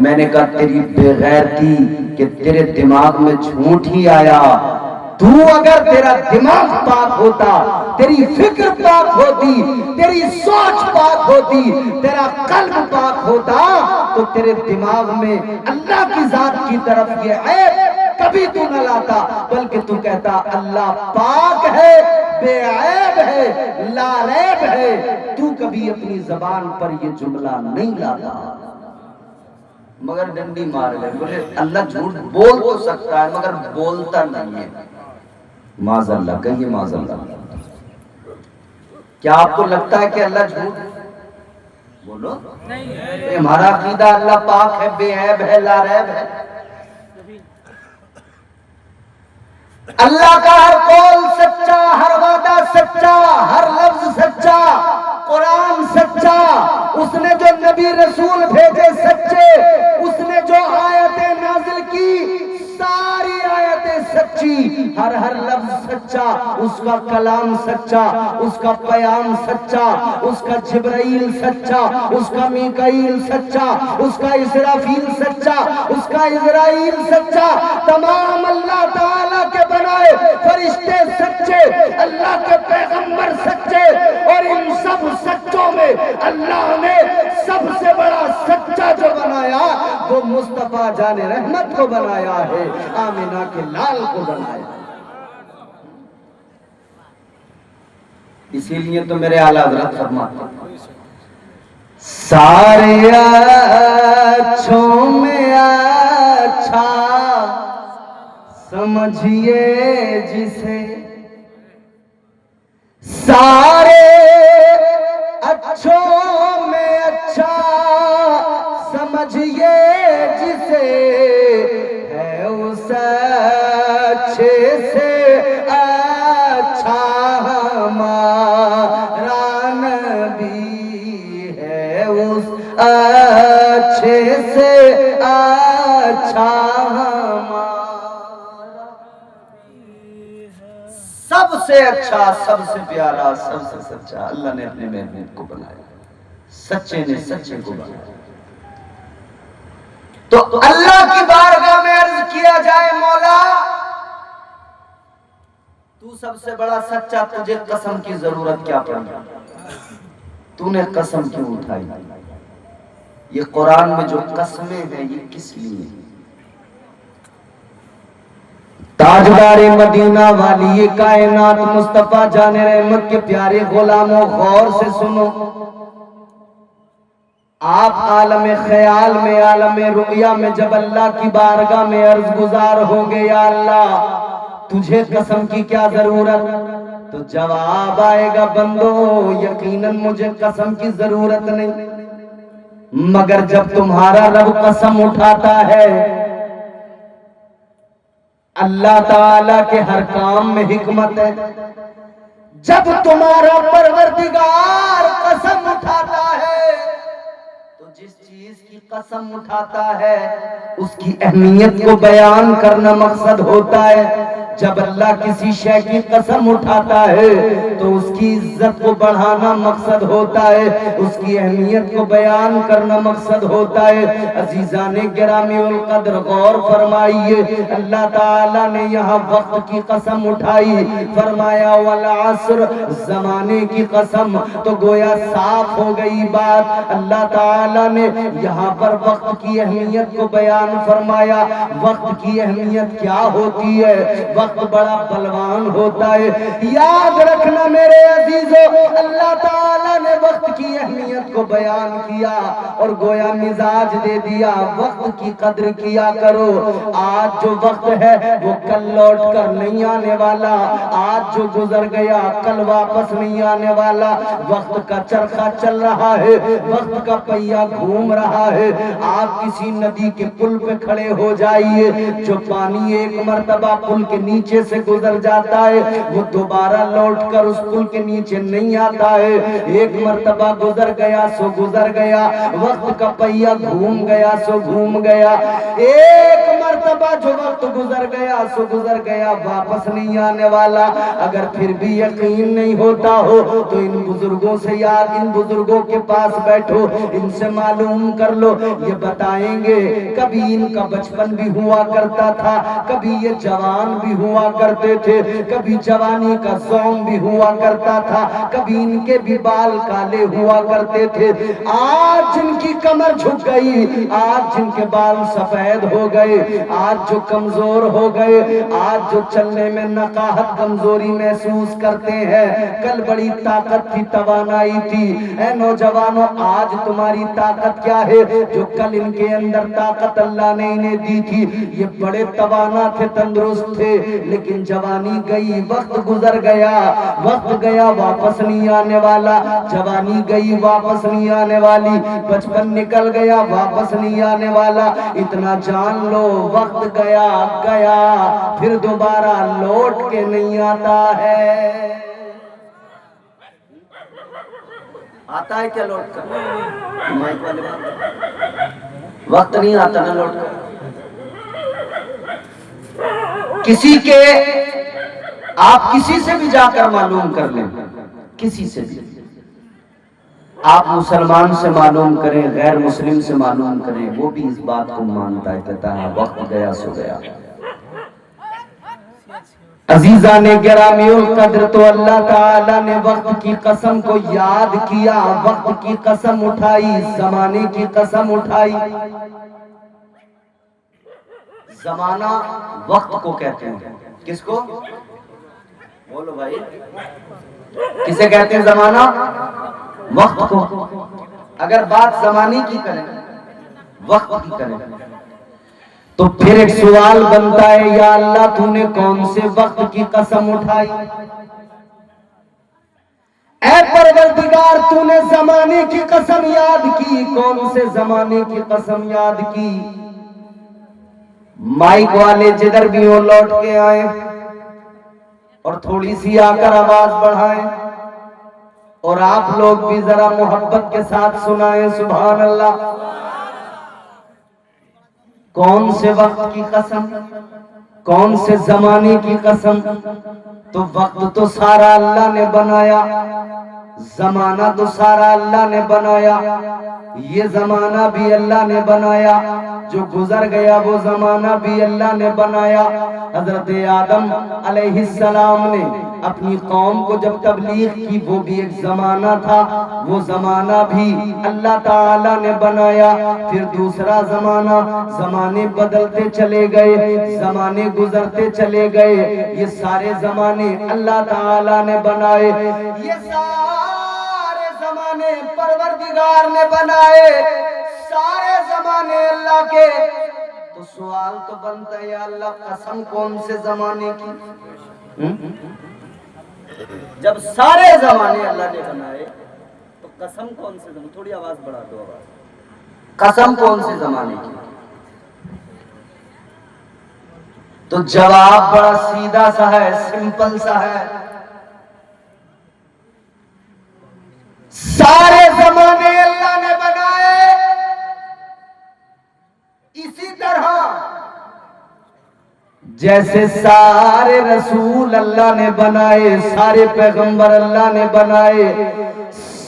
میں نے کہا تیری بے غیرتی کہ تیرے دماغ میں جھوٹ ہی آیا، تو اگر تیرا دماغ پاک ہوتا، تیری فکر پاک ہوتی، تیری سوچ پاک ہوتی، تیرا قلب پاک ہوتا، تو تیرے دماغ میں اللہ کی ذات کی طرف یہ عیب کبھی تو نہ لاتا، بلکہ تو کہتا اللہ پاک ہے، بے عیب ہے، لا ریب ہے، تو کبھی اپنی زبان پر یہ جملہ نہیں لاتا۔ مگر ڈنڈی مار گئے، بولے اللہ جھوٹ بول تو سکتا ہے مگر بولتا نہیں ہے۔ معاذ اللہ، کہیے معاذ اللہ۔ کیا آپ کو لگتا ہے کہ اللہ جھوٹ بولو؟ نہیں، ہمارا عقیدہ اللہ پاک ہے، بے عیب ہے، لا ریب ہے۔ اللہ کا ہر قول سچا، ہر وعدہ سچا، ہر لفظ سچا، قرآن سچا، اس نے جو نبی رسول بھیجے سچے، اس نے جو آیتیں نازل کی ساری آیتیں سچی، ہر لفظ سچا، اس کا کلام سچا، اس کا پیام سچا، اس کا جبرائیل سچا، اس کا میکائیل سچا، اس کا اسرافیل سچا، اس کا عزرائیل سچا، تمام اللہ تعالیٰ کے بنائے فرشتے سچے، اللہ کے پیغمبر سچے، اور ان سب سچوں میں اللہ نے سب سے بڑا سچا جو بنایا وہ مصطفیٰ جان رحمت کو بنایا ہے، آمینہ کے لال کو بنایا۔ اسی لیے تو میرے اعلیٰ حضرت فرماتے ہیں سارے اچھوں میں اچھا سمجھیے جسے، سارے اچھوں میں اچھا سمجھیے جسے، ہے اس اچھے سے اچھا ہمارا نبی، ہے اس اچھے سے اچھا ہمارا، سب سے اچھا، سب سے پیارا، سب سے سچا اللہ نے اپنے محبوب کو بنایا، سچے نے سچے کو بنایا۔ تو اللہ کی بارگاہ میں عرض کیا جائے مولا تو تو سب سے بڑا سچا، تجھے قسم کی ضرورت کیا پڑی؟ تو نے قسم کیوں اٹھائی؟ یہ قرآن میں جو قسمیں ہیں یہ کس لیے؟ تاجدار مدینہ والی کائنات مصطفیٰ جان رحمت کے پیارے غلاموں، غور سے سنو. آپ عالم خیال میں، عالم رؤیا میں جب اللہ کی بارگاہ میں عرض گزار ہوں گے، یا اللہ تجھے قسم کی کیا ضرورت؟ تو جواب آئے گا، بندو یقیناً مجھے قسم کی ضرورت نہیں، مگر جب تمہارا رب قسم اٹھاتا ہے، اللہ تعالیٰ کے ہر کام میں حکمت ہے. جب تمہارا پروردگار قسم اٹھاتا ہے تو جس چیز کی قسم اٹھاتا ہے اس کی اہمیت کو بیان کرنا مقصد ہوتا ہے. جب اللہ کسی شے کی قسم اٹھاتا ہے تو اس کی عزت کو بڑھانا مقصد ہوتا ہے، اس کی اہمیت کو بیان کرنا مقصد ہوتا ہے. عزیزان گرامی القدر غور فرمائیے، اللہ تعالیٰ نے یہاں وقت کی قسم اٹھائی، فرمایا والعصر، زمانے کی قسم. تو گویا صاف ہو گئی بات، اللہ تعالیٰ نے یہاں پر وقت کی اہمیت کو بیان فرمایا. وقت کی اہمیت کیا ہوتی ہے؟ وقت بڑا بلوان ہوتا ہے. یاد رکھنا میرے عزیزو، اللہ تعالیٰ نے وقت کی اہمیت کو بیان کیا اور گویا مزاج دے دیا، وقت کی قدر کیا کرو. آج جو وقت ہے وہ کل لوٹ کر نہیں آنے والا، آج جو گزر گیا کل واپس نہیں آنے والا. وقت کا چرخہ چل رہا ہے، وقت کا پہیہ گھوم رہا ہے. آپ کسی ندی کے پل پہ کھڑے ہو جائیے، جو پانی ایک مرتبہ پل کے نیچے سے گزر جاتا ہے وہ دوبارہ لوٹ کر اس پل کے نیچے نہیں آتا ہے. ایک مرتبہ گزر گیا سو گزر گیا، وقت کا پہیہ گھوم گیا سو گھوم گیا. ایک مرتبہ جو وقت گزر گیا سو گزر گیا، واپس نہیں آنے والا. اگر پھر بھی یقین نہیں ہوتا ہو تو ان بزرگوں سے یاد، ان بزرگوں کے پاس بیٹھو، ان سے معلوم کر لو. یہ بتائیں گے کبھی ان کا بچپن بھی ہوا کرتا تھا، کبھی یہ جوان بھی ہوا کرتے تھے، کبھی جوانی کا زوم بھی ہوا کرتا تھا، کبھی ان کے بھی بال کالے ہوا کرتے تھے. آج جن کی کمر جھک گئی، آج جن کے بال سفید ہو گئے، آج جو کمزور ہو گئے، آج جو چلنے میں نقاہت کمزوری محسوس کرتے ہیں، کل بڑی طاقت تھی، توانائی تھی. اے نوجوانوں، آج تمہاری طاقت کیا ہے جو کل ان کے اندر طاقت اللہ نے انہیں دی تھی؟ یہ بڑے توانا تھے، تندرست تھے، لیکن جوانی گئی، وقت گزر گیا. وقت گیا واپس نہیں آنے والا، جوانی گئی واپس نہیں آنے والی، بچپن نکل گیا واپس نہیں آنے والا. اتنا جان لو وقت گیا گیا پھر دوبارہ لوٹ کے نہیں آتا ہے. آتا ہے کیا لوٹ کر؟ وقت نہیں آتا نا لوٹ کر. کسی کے، آپ کسی سے بھی جا کر معلوم کر لیں، کسی سے بھی آپ مسلمان سے معلوم کریں، غیر مسلم سے معلوم کریں، وہ بھی اس بات کو مانتا ہے، کہتا ہے وقت گیا سو گیا. عزیزان گرامی القدر، تو اللہ تعالیٰ نے وقت کی قسم کو یاد کیا، وقت کی قسم اٹھائی، زمانے کی قسم اٹھائی. زمانہ وقت کو کہتے ہیں. کس کو؟ بولو بھائی، کسے کہتے ہیں زمانہ؟ وقت کو. اگر بات زمانے کی کریں، وقت کی کریں، تو پھر ایک سوال بنتا ہے، یا اللہ تو نے کون سے وقت کی قسم اٹھائی؟ اے پروردگار تو نے زمانے کی قسم یاد کی، کون سے زمانے کی قسم یاد کی؟ مائک والے جدھر بھی ہو لوٹ کے آئیں اور تھوڑی سی آ کر آواز بڑھائیں، اور آپ لوگ بھی ذرا محبت کے ساتھ سنائیں سبحان اللہ. کون سے وقت کی قسم؟ کون سے زمانے کی قسم؟ تو وقت تو سارا اللہ نے بنایا، زمانہ تو سارا اللہ نے بنایا، یہ زمانہ بھی اللہ نے بنایا، جو گزر گیا وہ زمانہ بھی اللہ نے بنایا۔ حضرت آدم علیہ السلام نے اپنی قوم کو جب تبلیغ کی، وہ بھی ایک زمانہ تھا، وہ زمانہ بھی اللہ تعالی نے بنایا۔ پھر دوسرا زمانہ، زمانے بدلتے چلے گئے، زمانے گزرتے چلے گئے، یہ سارے زمانے اللہ تعالی نے بنائے، یہ سارے زمانے پروردگار نے بنائے، سارے زمانے اللہ کے۔ تو سوال تو بنتا ہے یا اللہ قسم کون سے زمانے کی؟ جب سارے زمانے اللہ نے بنائے تو قسم کون سے زمانے؟ تھوڑی آواز بڑھا دو، آواز، قسم کون سے زمانے کی؟ تو جواب بڑا سیدھا سا ہے، سمپل سا ہے، سارے زمانے اللہ نے بنائے۔ اسی طرح جیسے سارے رسول اللہ نے بنائے، سارے پیغمبر اللہ نے بنائے،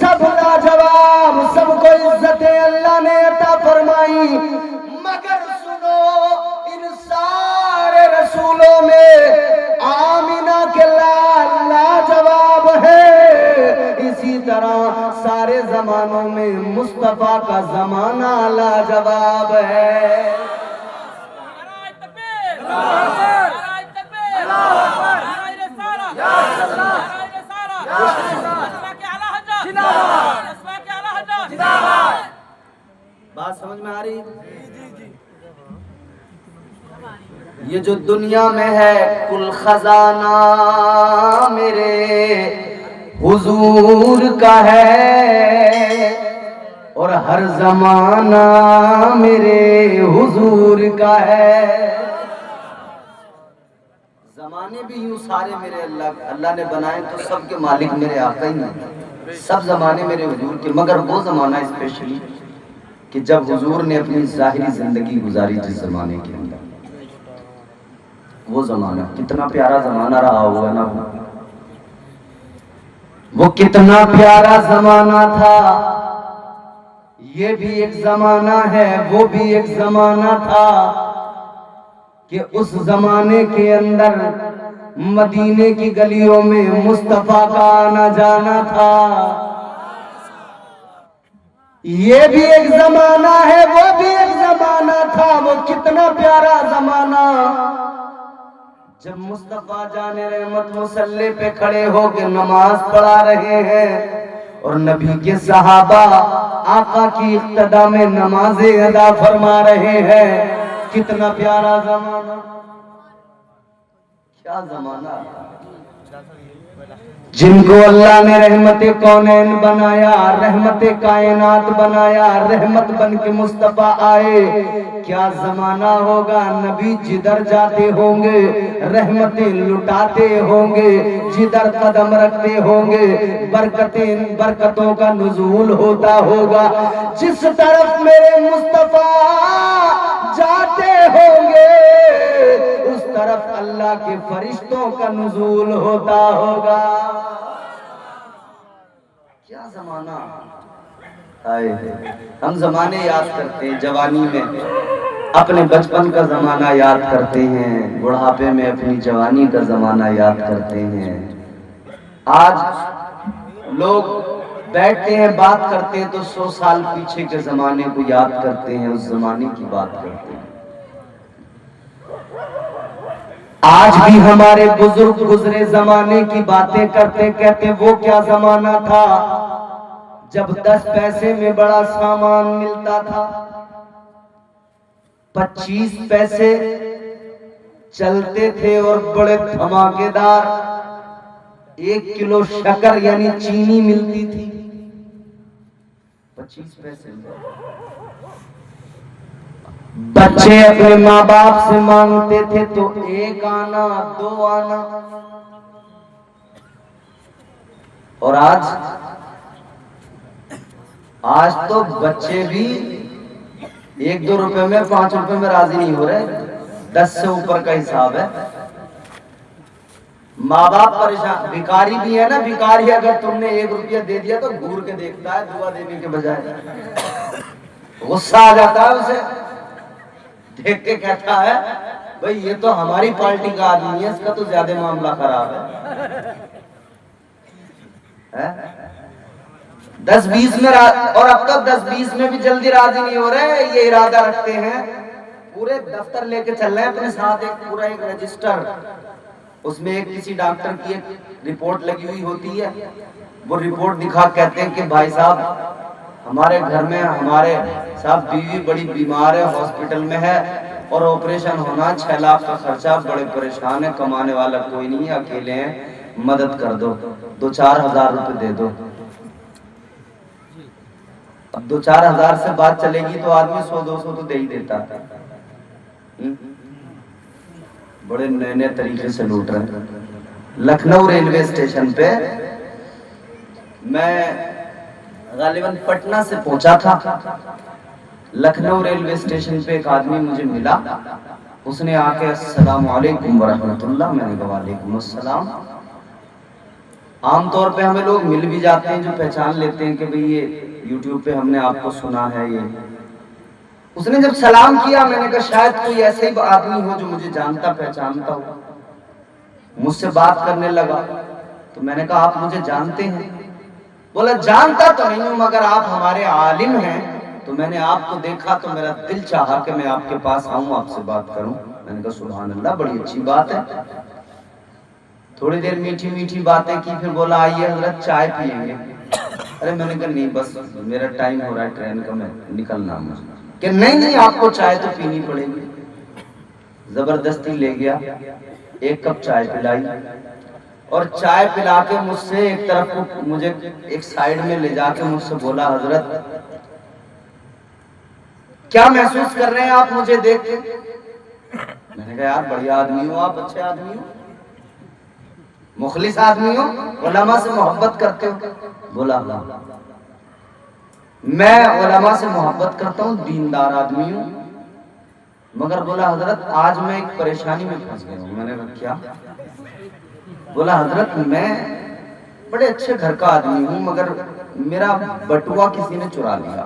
سب لاجواب، سب کو عزتیں اللہ نے عطا فرمائی، مگر سنو ان سارے رسولوں میں آمینہ کے لال لاجواب ہے۔ اسی طرح سارے زمانوں میں مصطفیٰ کا زمانہ لاجواب ہے۔ بات سمجھ میں آ رہی؟ یہ جو دنیا میں ہے کل خزانہ میرے حضور کا ہے، اور ہر زمانہ میرے حضور کا ہے۔ زمانے بھی یوں سارے میرے اللہ نے بنائے، تو سب کے مالک میرے آقا ہی ہیں، سب زمانے میرے حضور کے، مگر وہ زمانہ اسپیشلی کہ جب حضور نے اپنی ظاہری زندگی گزاری جس زمانے کے اندر، وہ زمانہ کتنا پیارا زمانہ رہا ہوگا نا، وہ کتنا پیارا زمانہ تھا۔ یہ بھی ایک زمانہ ہے، وہ بھی ایک زمانہ تھا کہ اس زمانے کے اندر مدینے کی گلیوں میں مصطفیٰ کا آنا جانا تھا۔ یہ بھی ایک زمانہ ہے، وہ بھی ایک زمانہ تھا، وہ کتنا پیارا زمانہ جب مصطفیٰ جان رحمت مصلی پہ کھڑے ہو کے نماز پڑھا رہے ہیں اور نبی کے صحابہ آقا کی اقتداء میں نمازیں ادا فرما رہے ہیں۔ کتنا پیارا زمانہ، کیا زمانہ، جن کو اللہ نے رحمت کونین بنایا، رحمت کائنات بنایا، رحمت بن کے مصطفیٰ آئے، کیا زمانہ ہوگا۔ نبی جدھر جاتے ہوں گے رحمتیں لٹاتے ہوں گے، جدھر قدم رکھتے ہوں گے برکتوں کا نزول ہوتا ہوگا، جس طرف میرے مصطفیٰ جاتے ہوں گے اس طرف اللہ کے فرشتوں کا نزول ہوتا ہوگا۔ کیا زمانہ آئے، ہم زمانے یاد کرتے ہیں، جوانی میں اپنے بچپن کا زمانہ یاد کرتے ہیں، بڑھاپے میں اپنی جوانی کا زمانہ یاد کرتے ہیں۔ آج لوگ بیٹھتے ہیں بات کرتے ہیں تو 100 سال پیچھے کے زمانے کو یاد کرتے ہیں، اس زمانے کی بات کرتے ہیں۔ آج بھی ہمارے بزرگ گزرے زمانے کی باتیں کرتے کہتے وہ کیا زمانہ تھا جب 10 پیسے میں بڑا سامان ملتا تھا، 25 پیسے چلتے تھے اور بڑے دھماکے دار 1 کلو شکر یعنی چینی ملتی تھی، 25 پیسے میں بچے اپنے ماں باپ سے مانگتے تھے تو 1 آنا 2 آنا، اور آج تو بچے بھی 1-2 روپے میں 5 روپے میں راضی نہیں ہو رہے، 10 سے اوپر کا حساب ہے۔ ماں باپ پریشان. بھکاری بھی ہے نا, بھکاری اگر تم نے 1 روپیہ دے دیا تو گھور کے دیکھتا ہے دعا دینے کے بجائے. غصہ آ جاتا ہے اسے دیکھ کے, کہتا ہے بھئی یہ تو ہماری پارٹی کا آدمی ہے, اس کا تو زیادہ معاملہ خراب ہے. 10-20 میں اور اب تک 10-20 میں بھی جلدی راضی نہیں ہو رہے. یہ ارادہ رکھتے ہیں پورے دفتر لے کے چل رہے ہیں اپنے ساتھ, پورا ایک رجسٹر, اس میں ایک کسی ڈاکٹر کی ایک رپورٹ لگی ہوئی ہوتی ہے. وہ رپورٹ دکھا کہتے ہیں کہ بھائی صاحب ہمارے گھر میں ہمارے صاحب بیوی بڑی بیمار ہے, ہاسپٹل میں ہے, اور آپریشن ہونا, 6 لاکھ کا خرچہ, بڑے پریشان ہیں, کمانے والا کوئی نہیں ہے, اکیلے ہیں, مدد کر دو, 2-4 ہزار روپے دے دو. اب 2-4 ہزار سے بات چلے گی تو آدمی 100-200 تو دے ہی دیتا. بڑے نئے نئے طریقے سے لوٹ رہے ہیں. لکھنؤ ریلوے اسٹیشن پہ میں غالباً پٹنہ سے پہنچا تھا. لکھنؤ ریلوے اسٹیشن پہ ایک آدمی مجھے ملا, اس نے آ کے السلام علیکم ورحمۃ اللہ. میں نے کہا وعلیکم السلام. عام طور پہ ہمیں لوگ مل بھی جاتے ہیں جو پہچان لیتے ہیں کہ بھئی یہ یوٹیوب پہ ہم نے آپ کو سنا ہے. یہ اس نے جب سلام کیا, میں نے کہا شاید کوئی ایسے ہی آدمی ہو جو مجھے جانتا پہچانتا ہو. مجھ سے بات کرنے لگا تو میں نے کہا آپ مجھے جانتے ہیں؟ بولا جانتا تو نہیں ہوں مگر آپ ہمارے عالم ہیں, تو میں نے آپ کو دیکھا تو میرا دل چاہا کہ میں آپ کے پاس آؤں, آپ سے بات کروں. میں نے کہا سبحان اللہ, بڑی اچھی بات ہے. تھوڑی دیر میٹھی میٹھی باتیں کی, پھر بولا آئیے حضرت چائے پئیں گے. ارے میں نے کہا نہیں بس میرا ٹائم ہو رہا ہے ٹرین کا, میں نکلنا مجھے. کہ نہیں آپ کو چائے تو پینی پڑے گی. زبردستی لے گیا, 1 کپ چائے پلائی, اور چائے پلا کے مجھ سے ایک طرف کو, مجھے ایک سائیڈ میں لے جا کے مجھ سے بولا حضرت کیا محسوس کر رہے ہیں آپ مجھے دیکھ کے؟ میں نے کہا یار بڑھیا آدمی ہو آپ, اچھے آدمی ہو, مخلص آدمی ہو, علماء سے محبت کرتے ہو. بولا میں علماء سے محبت کرتا ہوں, دیندار آدمی ہوں, مگر بولا حضرت آج میں ایک پریشانی میں پھنس گیا ہوں. میں نے کہا کیا؟ بولا حضرت میں بڑے اچھے گھر کا آدمی ہوں مگر میرا بٹوا کسی نے چرا لیا,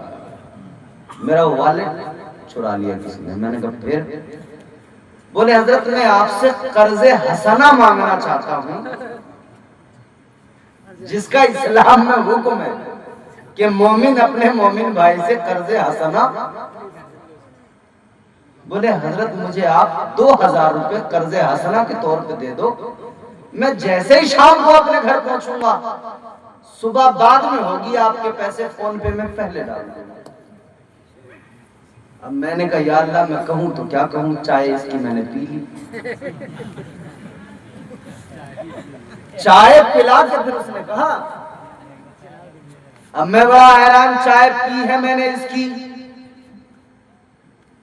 میرا والد چرا لیا کسی نے. میں نے کہا پھر؟ بولے حضرت میں آپ سے قرض حسنہ مانگنا چاہتا ہوں, جس کا اسلام میں حکم ہے کہ مومن اپنے مومن بھائی سے قرض حسنہ. بولے حضرت مجھے آپ 2000 روپے قرض حسنہ کے طور پہ دے دو, میں جیسے ہی شام کو اپنے گھر پہنچوں گا, صبح بعد میں ہوگی آپ کے پیسے فون پہ میں پہلے ڈال دوں گا. اب میں نے کہا یا اللہ میں کہوں تو کیا کہوں, چائے اس کی میں نے پی لی. چائے پلا کے پھر اس نے کہا, اب میں بڑا حیران, چائے پی ہے میں نے اس کی,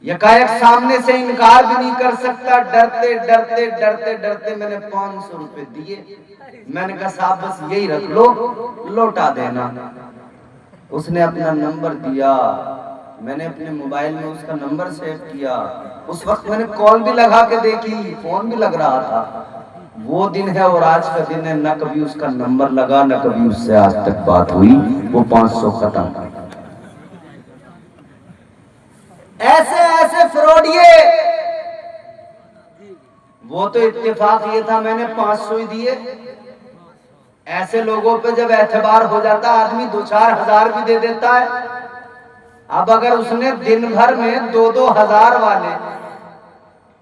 یکایک سامنے سے انکار بھی نہیں کر سکتا, ڈرتے ڈرتے ڈرتے ڈرتے میں نے 500 روپے دیے. میں نے کہا صاحب بس یہی رکھ لو, لوٹا دینا. اس نے اپنا نمبر دیا, میں نے اپنے موبائل میں اس کا نمبر سیو کیا. اس وقت میں نے کال بھی لگا کے دیکھی, فون بھی لگ رہا تھا. وہ دن ہے اور آج کا دن ہے, نہ کبھی اس کا نمبر لگا نہ کبھی اس سے آج تک بات ہوئی. وہ 500 ختم. ایسے ایسے فراڈیے. وہ تو اتفاق یہ تھا میں نے 500 ہی دیے. ایسے لوگوں پہ جب اعتبار ہو جاتا آدمی 2-4 ہزار بھی دے دیتا ہے. اب اگر اس نے دن بھر میں 2-2 ہزار والے,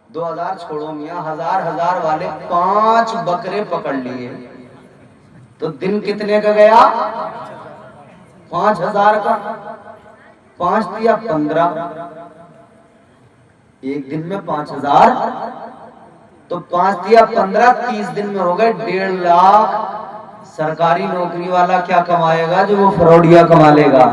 2000 چھوڑو میاں, 1000 والے 5 بکرے پکڑ لیے تو دن کتنے کا گیا؟ 5000 کا. 5 دیا 15, ایک دن میں 5000 تو 5 دیا 15, 30 دن میں ہو گئے 1.5 لاکھ. سرکاری نوکری والا کیا کمائے گا جو وہ فراڈیا کما لے گا؟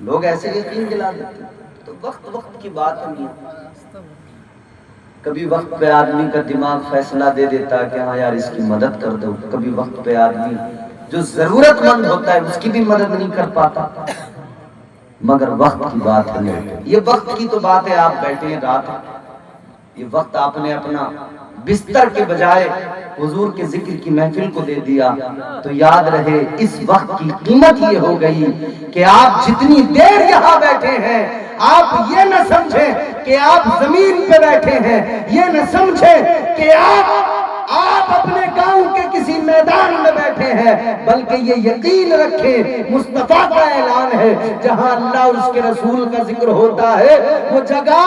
لوگ ایسے یقین دلا دیتے. تو وقت کی بات نہیں ہے. کبھی وقت پہ آدمی کا دماغ فیصلہ دے دیتا ہے کہ ہاں یار اس کی مدد کر دو. کبھی وقت پہ آدمی جو ضرورت مند ہوتا ہے اس کی بھی مدد نہیں کر پاتا. مگر وقت کی بات ہے. یہ وقت کی تو بات ہے, آپ بیٹھے ہیں رات یہ وقت آپ نے اپنا بستر کے بجائے حضور کے ذکر کی محفل کو دے دیا تو یاد رہے اس وقت کی قیمت یہ ہو گئی کہ آپ جتنی دیر یہاں بیٹھے ہیں آپ یہ نہ سمجھیں کہ آپ زمین پہ بیٹھے ہیں، یہ نہ سمجھیں کہ آپ اپنے گاؤں کے کسی میدان میں بیٹھے ہیں، بلکہ یہ یقین رکھیں مصطفیٰ کا اعلان ہے جہاں اللہ اور اس کے رسول کا ذکر ہوتا ہے وہ جگہ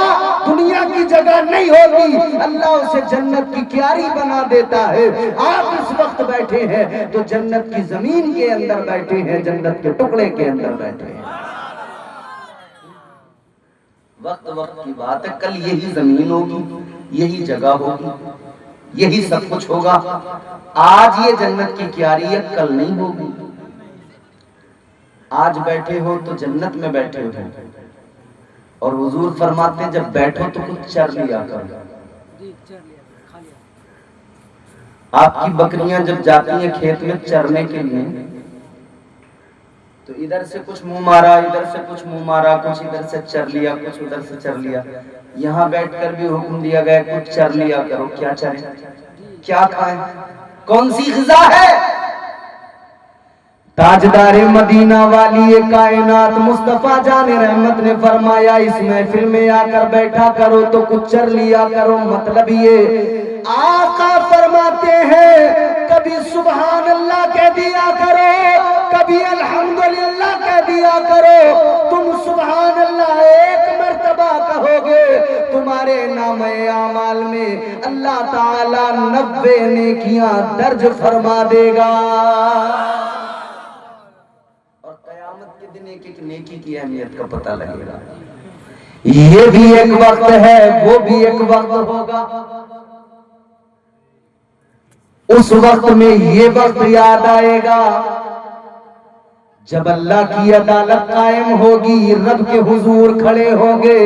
دنیا کی جگہ نہیں ہوتی، اللہ اسے جنت کی کیاری بنا دیتا ہے۔ آپ اس وقت بیٹھے ہیں تو جنت کی زمین کے اندر بیٹھے ہیں، جنت کے ٹکڑے کے اندر بیٹھے ہیں۔ وقت کی بات ہے، کل یہی زمین ہوگی، یہی جگہ ہوگی، یہی سب کچھ ہوگا۔ آج یہ جنت کی کیاری ہے، کل نہیں ہوگی۔ آج بیٹھے ہو تو جنت میں بیٹھے ہو، اور حضور فرماتے ہیں جب بیٹھو تو کچھ چر لیا کرو۔ آپ کی بکریاں جب جاتی ہیں کھیت میں چرنے کے لیے تو ادھر سے کچھ منہ مارا، ادھر سے کچھ منہ مارا، کچھ ادھر سے چر لیا، کچھ ادھر سے چر لیا۔ یہاں بیٹھ کر بھی حکم دیا گیا کچھ چر لیا کرو۔ کیا چریں؟ کیا کھائیں؟ کون سی غذا ہے؟ تاجدار مدینہ والی کائنات مصطفیٰ جان رحمت نے فرمایا اس محفل میں آ کر بیٹھا کرو تو کچھ چر لیا کرو۔ مطلب یہ آقا فرماتے ہیں کبھی سبحان اللہ کہہ دیا کرو، کبھی الحمدللہ کہہ دیا کرو۔ تم سبحان اللہ ایک مرتبہ کہو گے تمہارے نامہ اعمال میں اللہ تعالیٰ 90 نیکیاں درج فرما دے گا، اور قیامت کے دن ایک ایک نیکی کی اہمیت کا پتہ لگے گا۔ یہ بھی ایک وقت ہے، وہ بھی ایک وقت ہوگا۔ اس وقت میں یہ وقت یاد آئے گا جب اللہ کی عدالت قائم ہوگی، رب کے حضور کھڑے ہوں گے،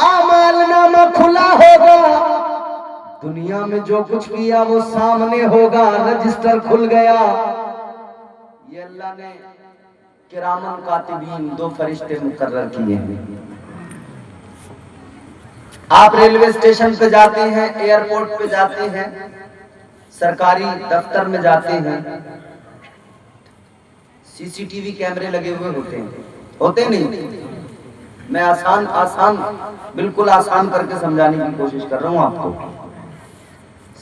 اعمال نامہ کھلا ہوگا، دنیا میں جو کچھ کیا وہ سامنے ہوگا، رجسٹر کھل گیا۔ یہ اللہ نے کرامن کاتبین 2 فرشتے مقرر کیے ہیں۔ آپ ریلوے اسٹیشن پہ جاتے ہیں، ایئرپورٹ پہ جاتے ہیں، سرکاری دفتر میں جاتے ہیں، سی سی ٹی وی کیمرے لگے ہوئے ہوتے نہیں؟ میں آسان بالکل آسان کر کے سمجھانے کی کوشش کر رہا ہوں آپ کو۔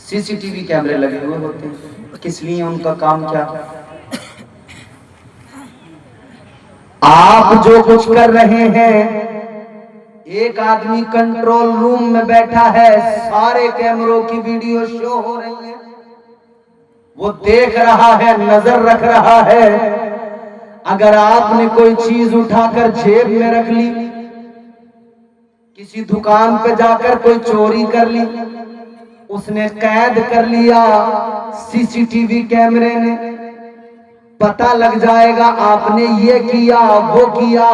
سی سی ٹی وی کیمرے لگے ہوئے ہوتے ہیں، کس لیے؟ ان کا کام کیا؟ آپ جو کچھ کر رہے ہیں، ایک آدمی کنٹرول روم میں بیٹھا ہے، سارے کیمروں کی ویڈیو شو ہو رہی ہے، وہ دیکھ رہا ہے، نظر رکھ رہا ہے۔ اگر آپ نے کوئی چیز اٹھا کر جیب میں رکھ لی، کسی دکان پہ جا کر کوئی چوری کر لی، اس نے قید کر لیا سی سی ٹی وی کیمرے نے، پتہ لگ جائے گا آپ نے یہ کیا وہ کیا۔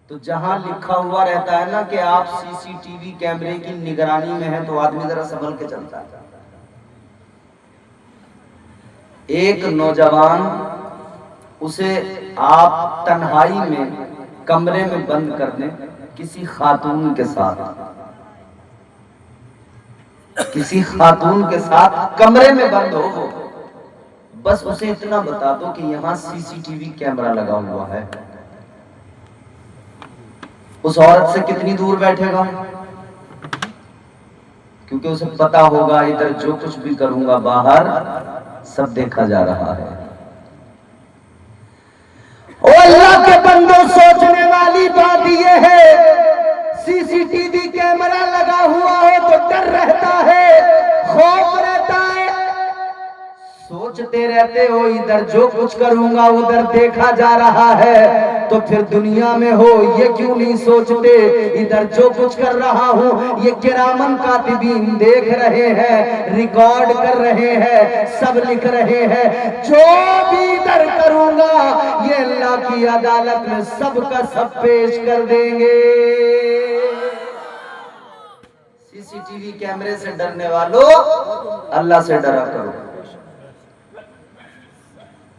تو جہاں لکھا ہوا رہتا ہے نا کہ آپ سی سی ٹی وی کیمرے کی نگرانی میں ہیں تو آدمی ذرا سنبھل کے چلتا ہے۔ ایک نوجوان، اسے آپ تنہائی میں کمرے میں بند کر دیں کسی خاتون کے ساتھ، کسی خاتون کے ساتھ کمرے میں بند ہو، بس اسے اتنا بتا دو کہ یہاں سی سی ٹی وی کیمرہ لگا ہوا ہے، اس عورت سے کتنی دور بیٹھے گا؟ کیونکہ اسے پتا ہوگا ادھر جو کچھ بھی کروں گا باہر سب دیکھا جا رہا ہے۔ او اللہ کے بندوں، سوچنے والی بات یہ ہے سی سی ٹی وی کیمرہ لگا ہوا ہے تو ڈر رہتا ہے، خوف رہتا ہے، سوچتے رہتے ہو ادھر جو کچھ کروں گا ادھر دیکھا جا رہا ہے، تو پھر دنیا میں ہو یہ کیوں نہیں سوچتے ادھر جو کچھ کر رہا ہوں یہ کرامن کاتبین دیکھ رہے ہیں، ریکارڈ کر رہے ہیں، سب لکھ رہے ہیں، جو بھی ادھر کروں گا یہ اللہ کی عدالت میں سب کا سب پیش کر دیں گے۔ سی سی ٹی وی کیمرے سے ڈرنے والوں اللہ سے ڈرا کرو،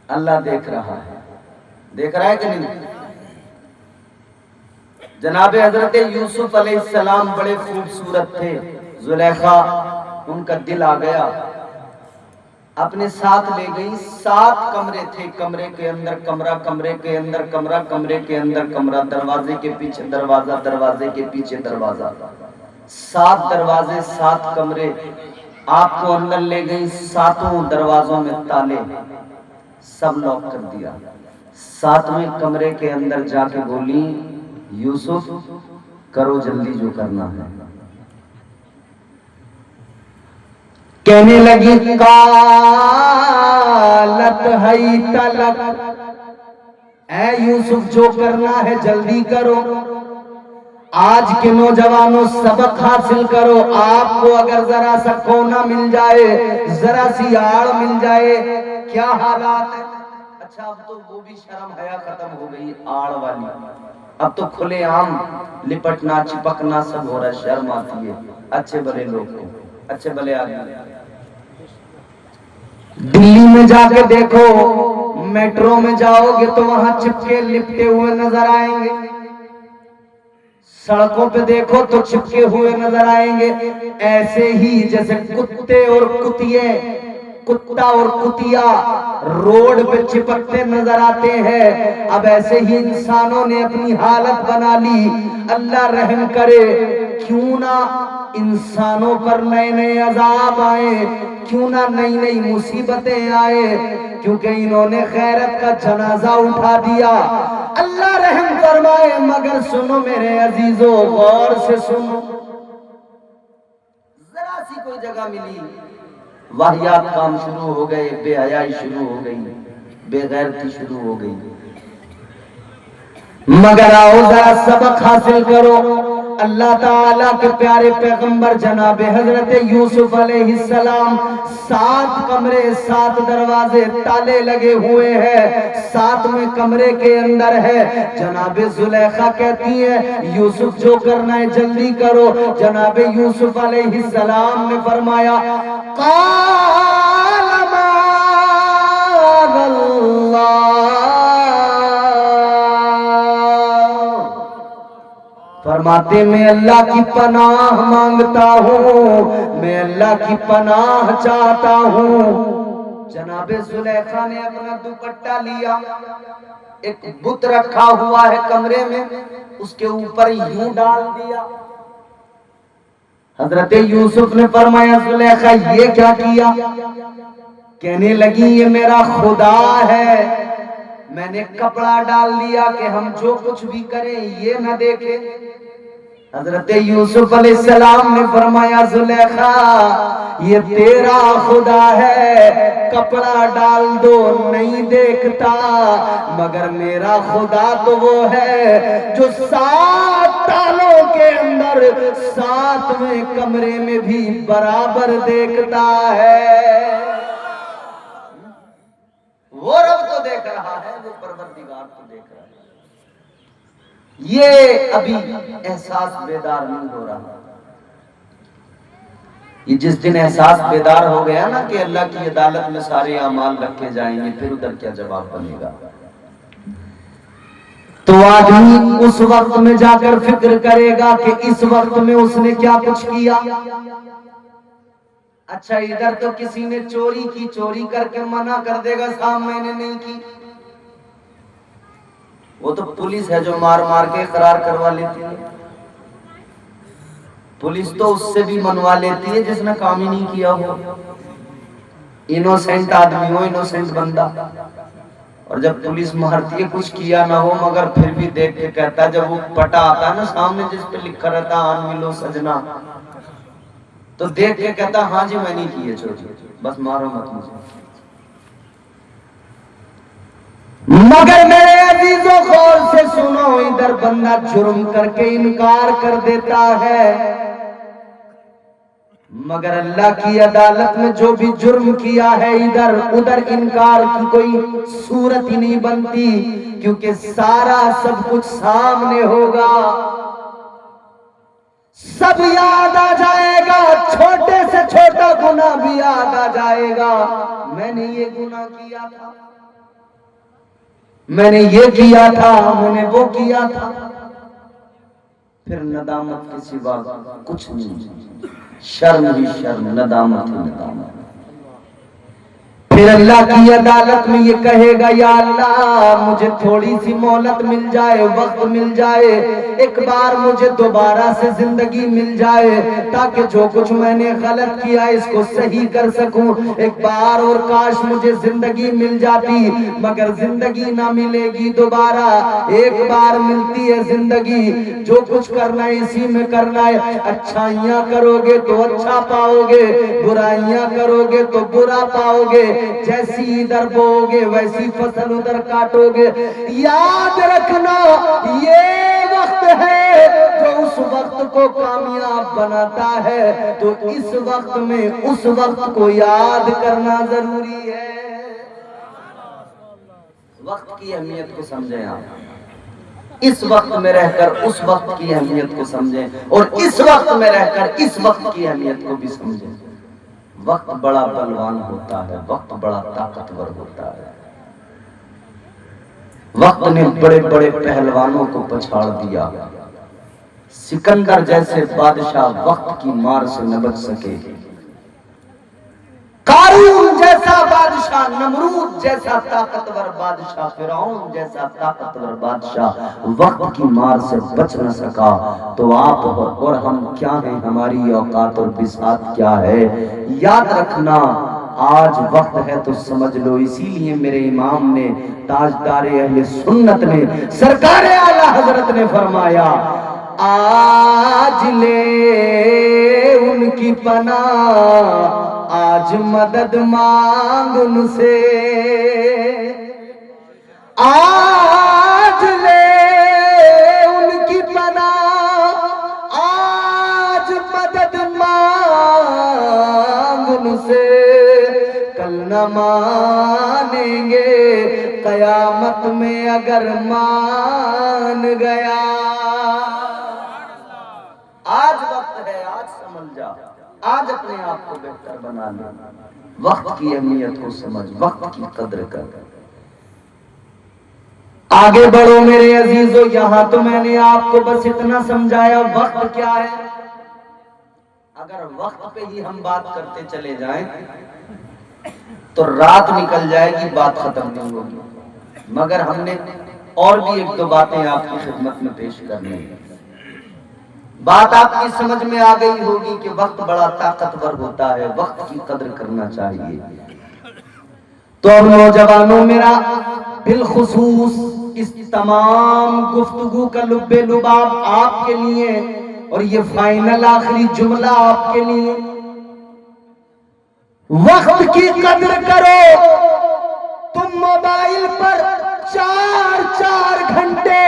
اللہ دیکھ رہا ہے، دیکھ رہا ہے کہ نہیں؟ جناب حضرت یوسف علیہ السلام بڑے خوبصورت تھے. زلیخا ان کا دل آ گیا, اپنے ساتھ لے گئی. 7 کمرے تھے, کمرے کے اندر کمرہ, کمرے کے اندر کمرہ, کمرے کے اندر کمرہ, دروازے کے پیچھے دروازہ, دروازے کے پیچھے دروازہ, 7 دروازے 7 کمرے. آپ کو اندر لے گئی, 7 دروازوں میں تالے, سب لاک کر دیا. 7ویں کمرے کے اندر جا کے بولی, یوسف کرو جلدی جو کرنا ہے. کہنے لگی قالت حیت لک, اے یوسف جو کرنا ہے جلدی کرو. آج کے نوجوانوں سبق حاصل کرو. آپ کو اگر ذرا سا کونا مل جائے, ذرا سی آڑ مل جائے, کیا حالات ہے. اچھا اب تو وہ بھی شرم حیا ختم ہو گئی آڑ والی, اب تو کھلے عام لپٹنا چپکنا سب ہو رہا ہے, شرم آتی ہے. اچھے بھلے لوگ کو, اچھے بھلے آدمی. دلی میں جا کے دیکھو, میٹرو میں جاؤ گے تو وہاں چپکے لپٹے ہوئے نظر آئیں گے. سڑکوں پہ دیکھو تو چپکے ہوئے نظر آئیں گے. ایسے ہی جیسے کتے اور کتیے, کتا اور کتیا روڈ پہ چپکتے نظر آتے ہیں, اب ایسے ہی انسانوں نے اپنی حالت بنا لی. اللہ رحم کرے, کیوں نہ انسانوں پر نئے نئے عذاب آئے, کیوں نہ نئی نئی مصیبتیں آئے, کیونکہ انہوں نے غیرت کا جنازہ اٹھا دیا. اللہ رحم فرمائے, مگر سنو میرے عزیزو, غور سے سنو. ذرا سی کوئی جگہ ملی, واہیات کام شروع ہو گئے, بے حیائی شروع ہو گئی, بے غیرتی شروع ہو گئی. مگر آؤ ذرا سبق حاصل کرو. اللہ تعالیٰ کے پیارے پیغمبر جناب حضرت یوسف علیہ السلام, 7 کمرے 7 دروازے تالے لگے ہوئے ہیں, 7ویں کمرے کے اندر ہے. جناب زلیخا کہتی ہے یوسف جو کرنا ہے جلدی کرو. جناب یوسف علیہ السلام نے فرمایا, قال معاذ اللہ, فرماتے میں اللہ کی پناہ مانگتا ہوں, میں اللہ کی پناہ چاہتا ہوں. جناب زلیخا نے اپنا دوپٹہ لیا, ایک بت رکھا ہوا ہے کمرے میں, اس کے اوپر یوں ڈال دیا. حضرت یوسف نے فرمایا زلیخا یہ کیا کیا؟ کہنے لگی یہ میرا خدا ہے, میں نے کپڑا ڈال دیا کہ ہم جو کچھ بھی کریں یہ نہ دیکھے. حضرت یوسف علیہ السلام نے فرمایا زلیخا یہ تیرا خدا ہے, کپڑا ڈال دو نہیں دیکھتا, مگر میرا خدا تو وہ ہے جو 7 تالوں کے اندر 7ویں کمرے میں بھی برابر دیکھتا ہے. وہ رب تو دیکھ رہا ہے, وہ پروردگار تو دیکھ رہا ہے. یہ ابھی احساس بیدار نہیں ہو رہا. یہ جس دن احساس بیدار ہو گیا نا کہ اللہ کی عدالت میں سارے اعمال رکھے جائیں گے, پھر ادھر کیا جواب بنے گا. تو آدمی اس وقت میں جا کر فکر کرے گا کہ اس وقت میں اس نے کیا کچھ کیا. اچھا ادھر تو کسی نے چوری کی, چوری کر کے منع کر دے گا صاحب میں نے نہیں کی. وہ تو پولیس ہے جو مار مار کے اقرار کروا لیتی ہے. پولیس تو اس سے بھی منوا لیتی ہے جس نے کام ہی نہیں کیا ہو. انوسینٹ آدمی ہو, انوسینٹ بندہ, اور جب پولیس مارتی ہے کچھ کیا نہ ہو مگر پھر بھی دیکھ کے کہتا ہے, جب وہ پٹا آتا ہے نا سامنے جس پہ لکھا رہتا آن ملو سجنا, تو دیکھ کے کہتا ہاں جی میں نہیں کی ہے چوری, بس مارو مت مجھے. مگر میرے عزیزوں غور سے سنو, ادھر بندہ جرم کر کے انکار کر دیتا ہے, مگر اللہ کی عدالت میں جو بھی جرم کیا ہے ادھر ادھر انکار کی کوئی صورت ہی نہیں بنتی, کیونکہ سارا سب کچھ سامنے ہوگا, سب یاد آ جائے گا, چھوٹے سے چھوٹا گناہ بھی یاد آ جائے گا. میں نے یہ گناہ کیا تھا, میں نے یہ کیا تھا, میں نے وہ کیا تھا. پھر ندامت کے سوا کچھ نہیں، شرم ہی شرم، ندامت ہی ندامت۔ پھر اللہ کی عدالت میں یہ کہے گا یا اللہ مجھے تھوڑی سی مہلت مل جائے، وقت مل جائے، ایک بار مجھے دوبارہ سے زندگی مل جائے تاکہ جو کچھ میں نے غلط کیا اس کو صحیح کر سکوں، ایک بار اور کاش مجھے زندگی مل جاتی، مگر زندگی نہ ملے گی دوبارہ، ایک بار ملتی ہے زندگی، جو کچھ کرنا ہے اسی میں کرنا ہے، اچھائیاں کرو گے تو اچھا پاؤ گے، برائیاں کرو گے تو برا پاؤ گے، جیسی ادھر بوؤ گے ویسی فصل ادھر کاٹو گے۔ یاد رکھنا یہ وقت ہے جو اس وقت کو کامیاب بناتا ہے، تو اس وقت میں اس وقت کو یاد کرنا ضروری ہے۔ وقت کی اہمیت کو سمجھیں آپ، اس وقت میں رہ کر اس وقت کی اہمیت کو سمجھیں، اور اس وقت میں رہ کر اس وقت کی اہمیت کو بھی سمجھیں۔ وقت بڑا بلوان ہوتا ہے، وقت بڑا طاقتور ہوتا ہے، وقت نے بڑے بڑے پہلوانوں کو پچھاڑ دیا، سکندر جیسے بادشاہ وقت کی مار سے نہ بچ سکے، قارون جیسا بادشاہ، نمرود جیسا طاقتور بادشاہ، فرعون جیسا طاقتور بادشاہ وقت کی مار سے بچ نہ سکا، تو آپ اور ہم کیا ہیں، ہماری اوقات اور بساط کیا ہے۔ یاد رکھنا آج وقت ہے تو سمجھ لو، اسی لیے میرے امام نے، تاجدار اہل سنت نے، سرکار اعلیٰ حضرت نے فرمایا آج لے ان کی پناہ، آج مدد مانگ ان سے، آج لے ان کی پناہ، آج مدد مانگ ان سے، کل نہ مانیں گے قیامت میں اگر مان گیا۔ آج وقت ہے، آج سمجھ جا، آج اپنے آپ کو بہتر بنا لے، وقت کی اہمیت کو سمجھ، وقت کی قدر کر۔ آگے بڑھو میرے عزیزو، یہاں تو میں نے آپ کو بس اتنا سمجھایا وقت کیا ہے۔ اگر وقت پہ ہی ہم بات کرتے چلے جائیں تو رات نکل جائے گی، بات ختم نہیں ہوگی، مگر ہم نے اور بھی ایک دو باتیں آپ کی خدمت میں پیش کرنی ہیں۔ بات آپ کی سمجھ میں آ گئی ہوگی کہ وقت بڑا طاقتور ہوتا ہے، وقت کی قدر کرنا چاہیے۔ تو اب نوجوانوں، میرا بالخصوص اس تمام گفتگو کا لب لباب آپ کے لیے، اور یہ فائنل آخری جملہ آپ کے لیے، وقت کی قدر کرو۔ تم موبائل پر 4 گھنٹے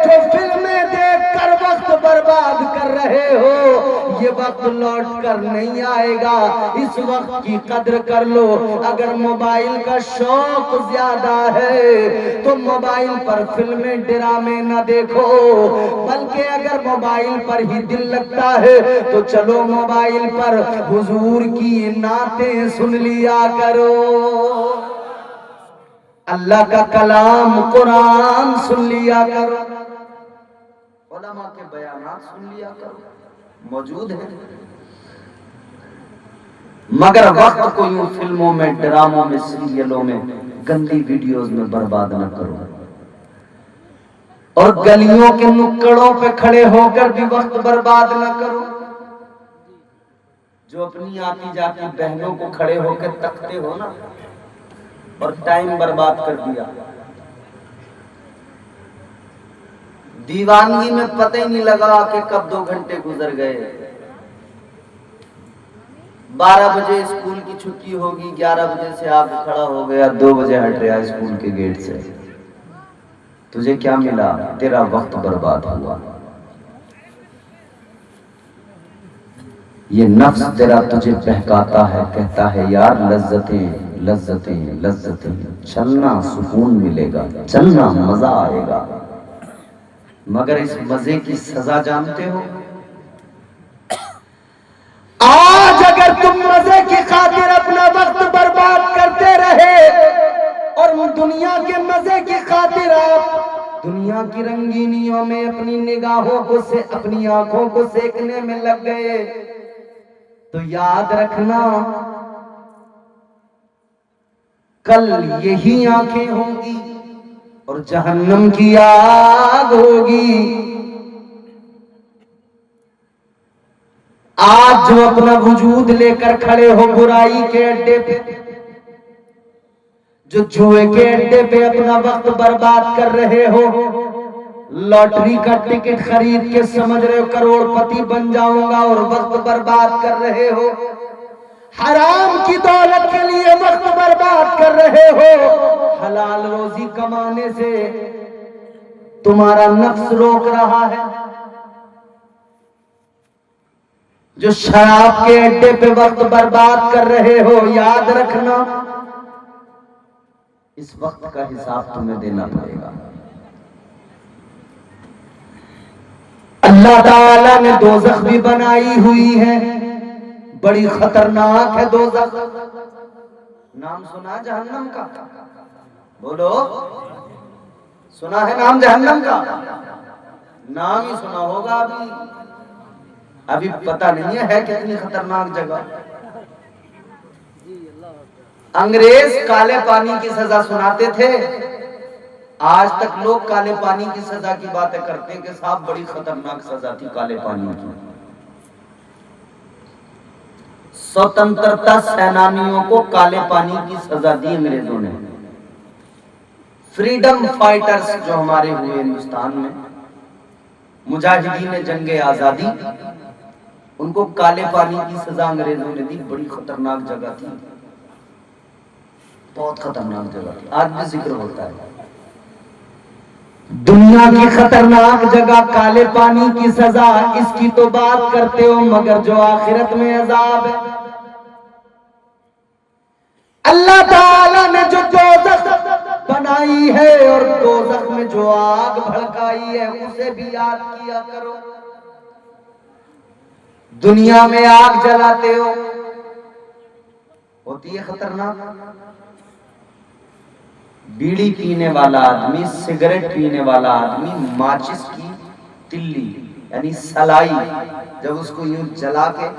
جو فلمیں دیکھ کر وقت برباد کر رہے ہو، یہ وقت لوٹ کر نہیں آئے گا، اس وقت کی قدر کر لو۔ اگر موبائل کا شوق زیادہ ہے تو موبائل پر فلمیں ڈرامے نہ دیکھو، بلکہ اگر موبائل پر ہی دل لگتا ہے تو چلو موبائل پر حضور کی نعتیں سن لیا کرو، اللہ کا کلام قرآن سن لیا کرو، علماء کے بیانات سن لیا کرو، موجود ہیں۔ مگر وقت کو یوں فلموں میں، ڈراموں میں، سیریلوں میں، گندی ویڈیوز میں برباد نہ کرو، اور گلیوں کے نکڑوں پہ کھڑے ہو کر بھی وقت برباد نہ کرو۔ جو اپنی آتی جاتی بہنوں کو کھڑے ہو کے تکتے ہو نا، اور ٹائم برباد کر دیا، دیوانگی میں پتہ ہی نہیں لگا کہ کب 2 گھنٹے گزر گئے۔ 12 بجے اسکول کی چھٹی ہوگی، 11 بجے سے آپ کھڑا ہو گیا، 2 بجے ہٹ رہا اسکول کے گیٹ سے، تجھے کیا ملا؟ تیرا وقت برباد ہوا۔ یہ نفس تیرا تجھے بہکاتا ہے، کہتا ہے یار لذتیں لذتیں لذتیں، چلنا سکون ملے گا، چلنا مزہ آئے گا، مگر اس مزے کی سزا جانتے ہو؟ آج اگر تم مزے کی خاطر اپنا وقت برباد کرتے رہے اور دنیا کے مزے کی خاطر آپ دنیا دنیا کی رنگینیوں میں اپنی نگاہوں کو سے اپنی آنکھوں کو سیکنے میں لگ گئے تو یاد رکھنا کل یہی آنکھیں ہوں گی اور جہنم کی آگ ہوگی۔ آج جو اپنا وجود لے کر کھڑے ہو برائی کے اڈے پہ، جو جوئے کے اڈے پہ اپنا وقت برباد کر رہے ہو، لاٹری کا ٹکٹ خرید کے سمجھ رہے ہو کروڑ پتی بن جاؤں گا اور وقت برباد کر رہے ہو، حرام کی دولت کے لیے وقت برباد کر رہے ہو، حلال روزی کمانے سے تمہارا نفس روک رہا ہے، جو شراب کے اڈے پہ وقت برباد کر رہے ہو، یاد رکھنا اس وقت کا حساب تمہیں دینا پڑے گا۔ اللہ تعالیٰ نے دوزخ بھی بنائی ہوئی ہے، بڑی خطرناک ہے دوزخ۔ نام سنا جہنم کا؟ بولو، سنا ہے نام جہنم کا؟ نام ہی سنا ہوگا، ابھی پتہ نہیں ہے کتنی خطرناک جگہ۔ انگریز کالے پانی کی سزا سناتے تھے، آج تک لوگ کالے پانی کی سزا کی باتیں کرتے ہیں کہ صاحب بڑی خطرناک سزا تھی کالے پانی کی۔ سوتنترتا سینانیوں کو کالے پانی کی سزا دی انگریزوں نے۔ فریڈم فائٹرز جو ہمارے ہوئے ہندوستان میں، مجاہدین جنگ آزادی، ان کو کالے پانی کی سزا انگریزوں نے دی۔ بڑی خطرناک جگہ تھی، بہت خطرناک جگہ تھی، آج بھی ذکر ہوتا ہے۔ دنیا کی خطرناک جگہ کالے پانی کی سزا، اس کی تو بات کرتے ہو مگر جو آخرت میں عذاب ہے۔ اللہ تعالیٰ نے جو دوزخ بنائی ہے اور دوزخ میں جو آگ بھڑکائی ہے اسے بھی یاد کیا کرو۔ دنیا میں آگ جلاتے ہو، ہوتی ہے خطرناک۔ بیڑی پینے والا آدمی، سگریٹ پینے والا آدمی، ماچس کی تلی یعنی سلائی جب اس کو یوں جلا کے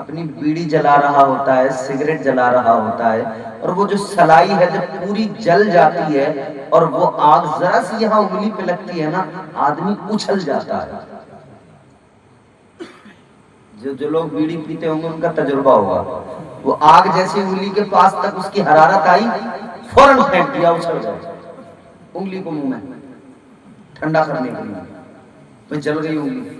اپنی بیڑی جلا رہا ہوتا ہے، سگریٹ جلا رہا ہوتا ہے، اور وہ جو سلائی ہے جب پوری جل جاتی ہے اور وہ آگ ذرا سی یہاں انگلی پہ لگتی ہے نا، آدمی اچھل جاتا ہے۔ جو لوگ بیڑی پیتے ہوں گے ان کا تجربہ ہوگا، وہ آگ جیسی انگلی کے پاس تک اس کی حرارت آئی، فوراً پھینک دیا، اچھل جائے انگلی کو منہ میں ٹھنڈا کرنے کے لیے، پھر جل گئی انگلی۔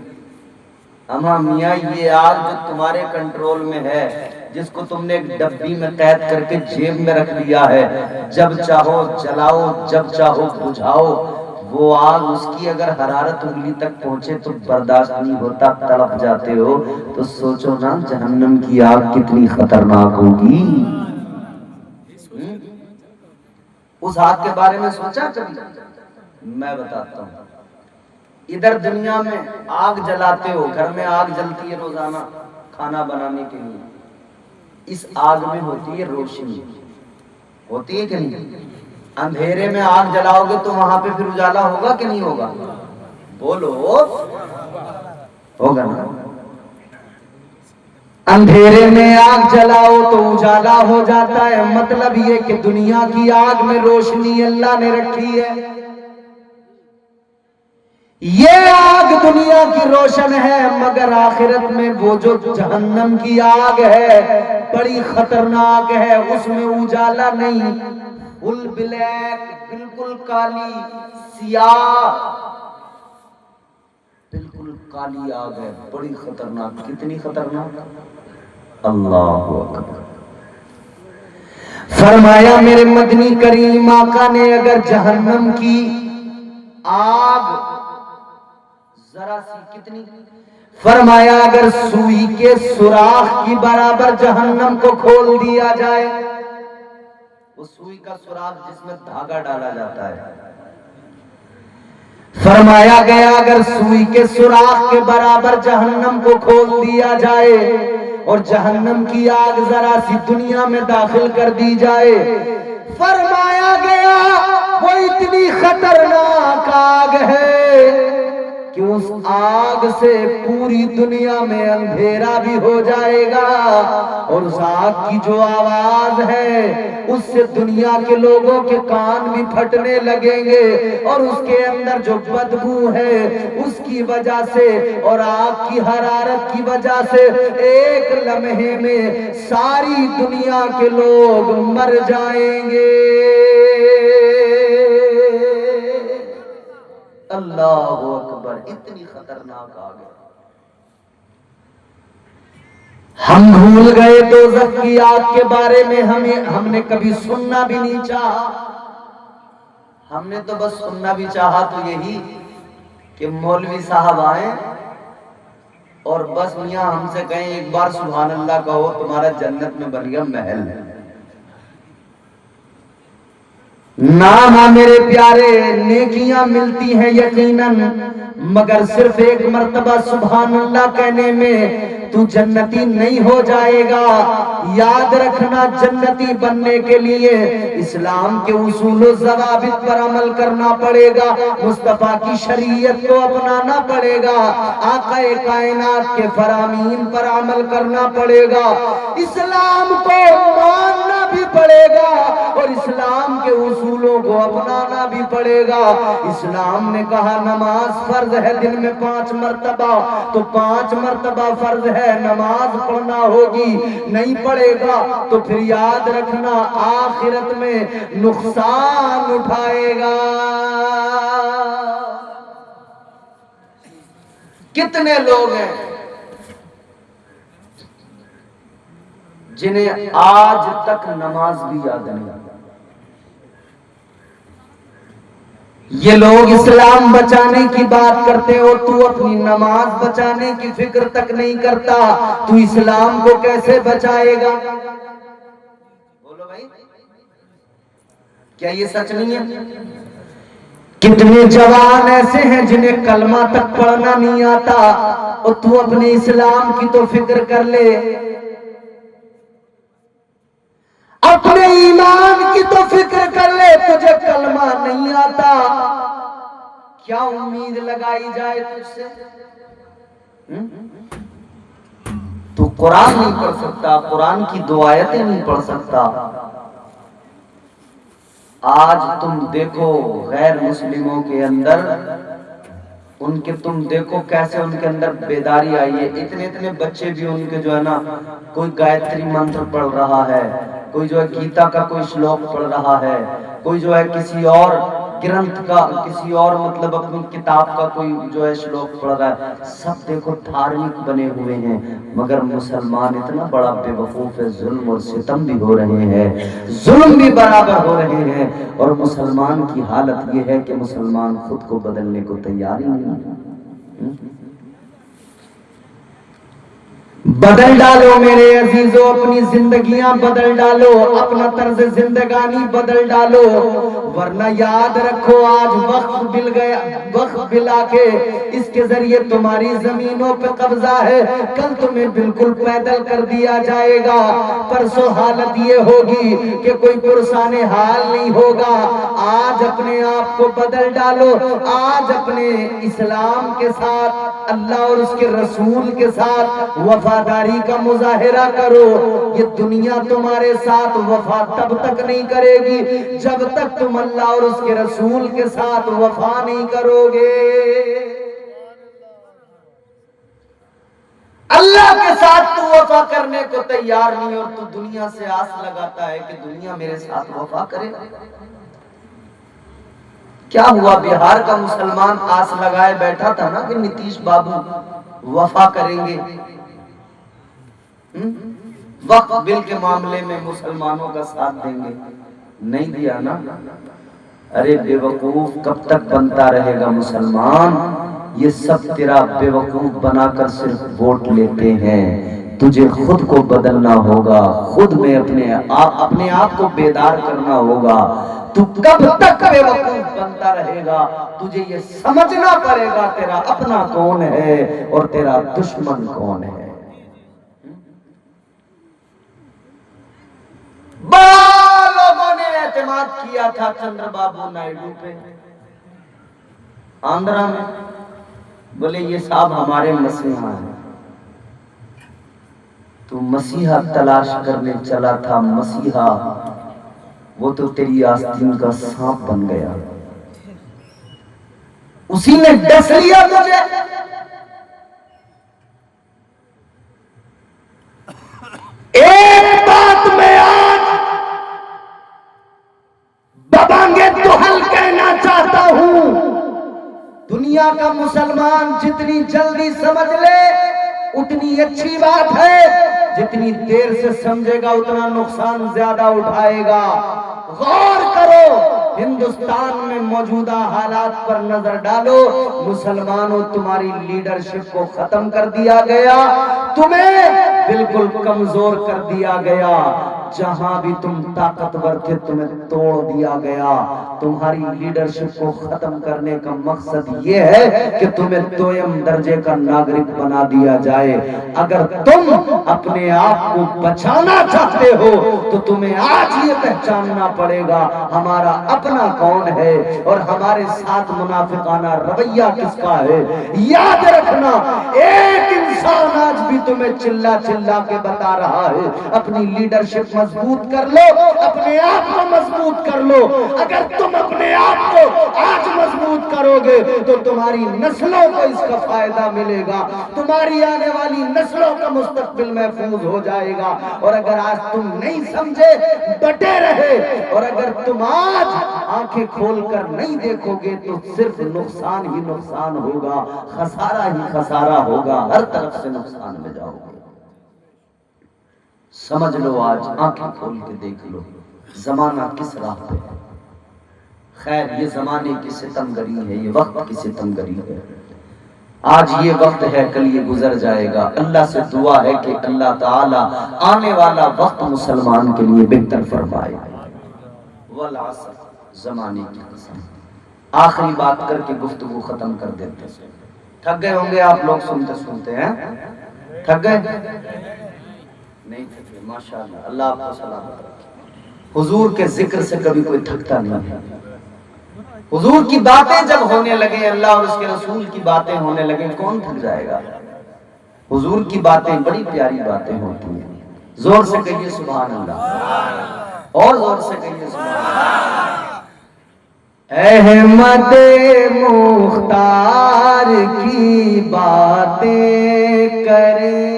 اما میاں یہ آگ جو تمہارے کنٹرول میں ہے، جس کو تم نے ایک ڈبی میں قید کر کے جیب میں رکھ لیا ہے، جب چاہو جلاؤ جب چاہو بجھاؤ، وہ آگ اس کی اگر حرارت انگلی تک پہنچے تو برداشت نہیں ہوتا، تڑپ جاتے ہو۔ تو سوچو نا جہنم کی آگ کتنی خطرناک ہوگی۔ اس آگ کے بارے میں سوچا کبھی؟ میں بتاتا ہوں۔ ادھر دنیا میں آگ جلاتے ہو، گھر میں آگ جلتی ہے روزانہ کھانا بنانے کے لیے، اس آگ میں ہوتی ہے روشنی، ہوتی ہے کہ نہیں؟ اندھیرے میں آگ جلاؤ گے تو وہاں پہ پھر اجالا ہوگا کہ نہیں ہوگا؟ بولو، ہوگا نا؟ اندھیرے میں آگ جلاؤ تو اجالا ہو جاتا ہے، مطلب یہ کہ دنیا کی آگ میں روشنی اللہ نے رکھی ہے۔ یہ آگ دنیا کی روشن ہے، مگر آخرت میں وہ جو جہنم کی آگ ہے بڑی خطرناک ہے، اس میں اجالا نہیں، فل بلیک، بالکل کالی سیاہ، بالکل کالی آگ ہے، بڑی خطرناک۔ کتنی خطرناک؟ اللہ اکبر۔ فرمایا میرے مدنی کریم آقا نے اگر جہنم کی آگ ذرا سی کتنی، فرمایا اگر سوئی کے سوراخ کی برابر جہنم کو کھول دیا جائے، وہ سوئی کا سوراخ جس میں دھاگا ڈالا جاتا ہے، فرمایا گیا اگر سوئی کے سوراخ کے برابر جہنم کو کھول دیا جائے اور جہنم کی آگ ذرا سی دنیا میں داخل کر دی جائے، فرمایا گیا وہی اتنی خطرناک آگ ہے کہ اس آگ سے پوری دنیا میں اندھیرا بھی ہو جائے گا، اور اس آگ کی جو آواز ہے اس سے دنیا کے لوگوں کے کان بھی پھٹنے لگیں گے، اور اس کے اندر جو بدبو ہے اس کی وجہ سے اور آگ کی حرارت کی وجہ سے ایک لمحے میں ساری دنیا کے لوگ مر جائیں گے۔ اللہ اکبر، اتنی خطرناک آگ ہے۔ ہم بھول گئے دوزخ کی آگ کے بارے میں، ہم نے کبھی سننا بھی نہیں چاہا۔ ہم نے تو بس سننا بھی چاہا تو یہی کہ مولوی صاحب آئیں اور بس میاں ہم سے کہیں ایک بار سبحان اللہ کہو تمہارا جنت میں بن گیا محل۔ نام میرے پیارے، نیکیاں ملتی ہیں یقیناً، مگر صرف ایک مرتبہ سبحان اللہ کہنے میں تو جنتی نہیں ہو جائے گا۔ یاد رکھنا، جنتی بننے کے لیے اسلام کے اصول و ضوابط پر عمل کرنا پڑے گا، مصطفیٰ کی شریعت کو اپنانا پڑے گا، آقا کائنات کے فرامین پر عمل کرنا پڑے گا، اسلام کو ماننا بھی پڑے گا اور اسلام کے اصولوں کو اپنانا بھی پڑے گا۔ اسلام نے کہا نماز فرض ہے دن میں 5 مرتبہ، تو 5 مرتبہ فرض ہے، نماز پڑھنا ہوگی، نہیں پڑھے گا تو پھر یاد رکھنا آخرت میں نقصان اٹھائے گا۔ کتنے لوگ ہیں جنہیں آج تک نماز بھی یاد نہیں؟ یہ لوگ اسلام بچانے کی بات کرتے ہو، تو اپنی نماز بچانے کی فکر تک نہیں کرتا، تو اسلام کو کیسے بچائے گا؟ بولو بھائی، کیا یہ سچ نہیں ہے؟ کتنے جوان ایسے ہیں جنہیں کلمہ تک پڑھنا نہیں آتا، اور تو اپنے اسلام کی تو فکر کر لے، اپنے ایمان کی تو فکر کر لے، تجھے کلمہ نہیں آتا، کیا امید لگائی جائے تجھ سے؟ تو قرآن نہیں پڑھ سکتا، قرآن کی 2 آیتیں نہیں پڑھ سکتا۔ آج تم دیکھو غیر مسلموں کے اندر، ان کے تم دیکھو کیسے ان کے اندر بیداری آئی ہے۔ اتنے بچے بھی ان کے جو ہے نا، کوئی گایتری منتر پڑھ رہا ہے، کوئی جو ہے گیتا کا کوئی شلوک پڑھ رہا ہے، کوئی جو ہے کسی اور گرنتھ کا، کسی اور مطلب اپنی کتاب کا کوئی جو ہے شلوک پڑھ رہا ہے۔ سب دیکھو دھارمک بنے ہوئے ہیں، مگر مسلمان اتنا بڑا بے وقوف ہے، ظلم اور ستم بھی ہو رہے ہیں، ظلم بھی برابر ہو رہے ہیں، اور مسلمان کی حالت یہ ہے کہ مسلمان خود کو بدلنے کو تیار ہی نہیں ہے۔ بدل ڈالو میرے عزیزو، اپنی زندگیاں بدل ڈالو، اپنا طرز زندگانی بدل ڈالو، ورنہ یاد رکھو آج وقت بلا کے اس کے ذریعے تمہاری زمینوں پہ قبضہ ہے، کل تمہیں بالکل پیدل کر دیا جائے گا، پرسوں حالت یہ ہوگی کہ کوئی پرسان حال نہیں ہوگا۔ آج اپنے آپ کو بدل ڈالو، آج اپنے اسلام کے ساتھ، اللہ اور اس کے رسول کے ساتھ وفاداری کا مظاہرہ کرو۔ یہ دنیا تمہارے ساتھ وفا تب تک نہیں کرے گی جب تک تم اللہ اور اس کے رسول کے ساتھ وفا نہیں کرو گے۔ اللہ کے ساتھ تو وفا کرنے کو تیار نہیں، اور تو دنیا سے آس لگاتا ہے کہ دنیا میرے ساتھ وفا کرے۔ کیا ہوا؟ بہار کا مسلمان آس لگائے بیٹھا تھا نا کہ نتیش بابو وفا کریں گے، وقت بل کے معاملے میں مسلمانوں کا ساتھ دیں گے، نہیں دیا نا۔ ارے بے وقوف، کب تک بنتا رہے گا مسلمان؟ یہ سب تیرا بے وقوف بنا کر صرف ووٹ لیتے ہیں، تجھے خود کو بدلنا ہوگا، خود میں اپنے آپ کو بیدار کرنا ہوگا۔ تو کب تک بے وقوف بنتا رہے گا؟ تجھے یہ سمجھنا پڑے گا تیرا اپنا کون ہے اور تیرا دشمن کون ہے۔ بڑا لوگوں نے اعتماد اعتماد کیا تھا چندر بابو نائیڈو پہ آندھرا میں، بولے یہ صاحب ہمارے مسیحا ہیں. تو مسیحا تلاش کرنے چلا تھا مسیحا، وہ تو تیری آستین کا سانپ بن گیا، اسی نے ڈس لیا تجھے. ایک بات میں آج ببانگے دوحل کہنا چاہتا ہوں، دنیا کا مسلمان جتنی جلدی سمجھ لے اتنی اچھی بات ہے، جتنی دیر سے سمجھے گا اتنا نقصان زیادہ اٹھائے گا. غور کرو، ہندوستان میں موجودہ حالات پر نظر ڈالو. مسلمانوں تمہاری لیڈرشپ کو ختم کر دیا گیا، تمہیں بالکل کمزور کر دیا گیا. جہاں بھی تم طاقتور تھے تمہیں توڑ دیا گیا. تمہاری لیڈرشپ کو ختم کرنے کا مقصد یہ ہے کہ تمہیں دویم درجے کا ناگرک بنا دیا جائے. اگر تم اپنے آپ کو بچانا چاہتے ہو تو تمہیں آج یہ پہچاننا پڑے گا ہمارا اپنا کون ہے اور ہمارے ساتھ منافقانہ رویہ کس کا ہے. یاد رکھنا، ایک انسان آج بھی تمہیں چلا چلا کے بتا رہا ہے اپنی لیڈرشپ مضبوط کر لو، اپنے آپ کو مضبوط کر لو. اگر تم اپنے آپ کو آج مضبوط کرو گے تو تمہاری نسلوں کو اس کا فائدہ ملے گا، تمہاری آنے والی نسلوں کا مستقبل محفوظ ہو جائے گا. اور اگر آج تم نہیں سمجھے، ڈٹے رہے، اور اگر تم آج آنکھیں کھول کر نہیں دیکھو گے تو صرف نقصان ہی نقصان ہوگا، خسارہ ہی خسارہ ہوگا، ہر طرف سے نقصان میں جاؤ گے. سمجھ لو، آج آنکھیں کھول کے دیکھ لو زمانہ کس راہ پہ ہے. خیر یہ زمانے کی ستمگری ہے، یہ وقت کی ستمگری ہے. آج یہ وقت ہے، کل یہ گزر جائے گا. اللہ سے دعا ہے کہ اللہ تعالی آنے والا وقت مسلمان کے لیے بہتر فرمائے. والعصر، زمانے کی قسم. آخری بات کر کے گفتگو ختم کر دیتے ہیں. تھک گئے ہوں گے آپ لوگ سنتے سنتے ہیں؟ تھک گئے؟ نہیں تھکے، ماشاءاللہ، اللہ آپ کو سلامت رکھے. حضور کے ذکر سے کبھی کوئی تھکتا نہیں ہے. حضور کی باتیں جب ہونے لگے، اللہ اور اس کے رسول کی باتیں ہونے لگے، کون تھک جائے گا؟ حضور کی باتیں بڑی پیاری باتیں ہوتی ہیں. زور سے کہیے سبحان اللہ، اور زور سے کہیے سبحان اللہ. احمد مختار کی باتیں کریں،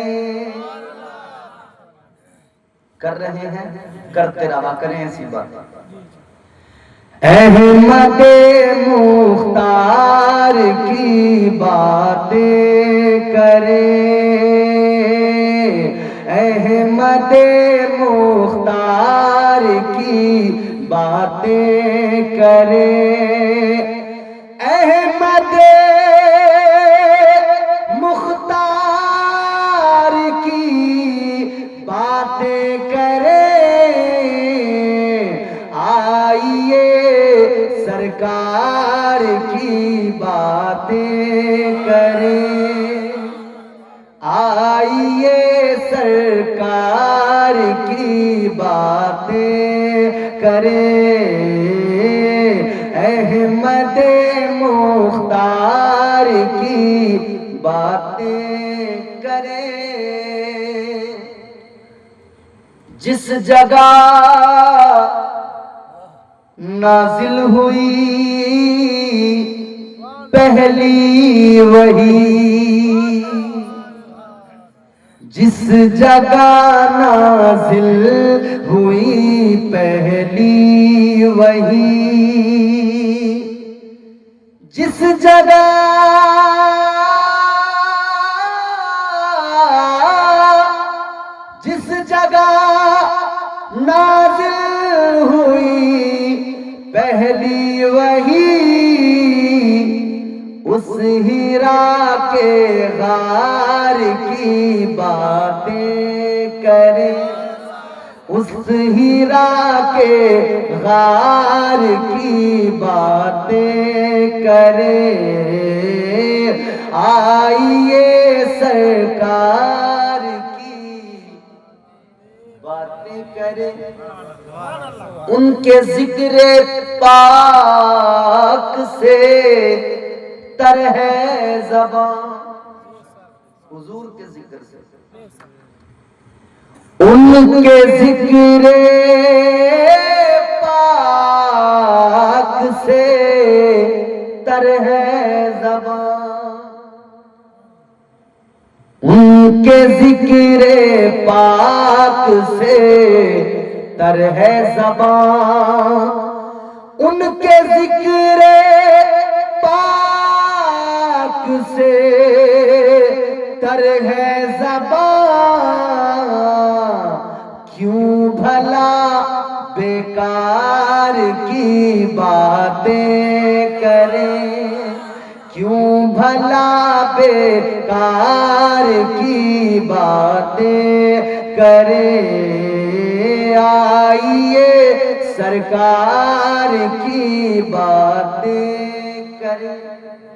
کر رہے ہیں، کرتے رہا کریں ایسی باتیں. احمد مختار کی باتیں کریں، احمد مختار کی باتیں کریں، احمد مختار کی باتیں کریں. آئیے سرکار کی باتیں کریں، آئیے سرکار کی باتیں کریں، احمد مختار کی باتیں کریں. جس جگہ نازل ہوئی پہلی وحی، جس جگہ نازل ہوئی پہلی وحی، جس جگہ نازل ہوئی پہلی وحی، اس ہیرا کے غار کی باتیں کریں، اس ہیرا کے غار کی باتیں کریں. آئیے سرکار کی باتیں کرے، ان کے ذکر پاک سے تر ہے زبان، حضور کے ذکر سے، ان کے ذکر پاک سے تر ہے زبان، ان کے ذکر پاک سے تر ہے زبان، ان کے ذکر پاک سے تر ہے زبان، کیوں بھلا بیکار کی باتیں کریں، کیوں بھلا بیکار کی باتیں کریں، آئیے سرکار کی باتیں کریں۔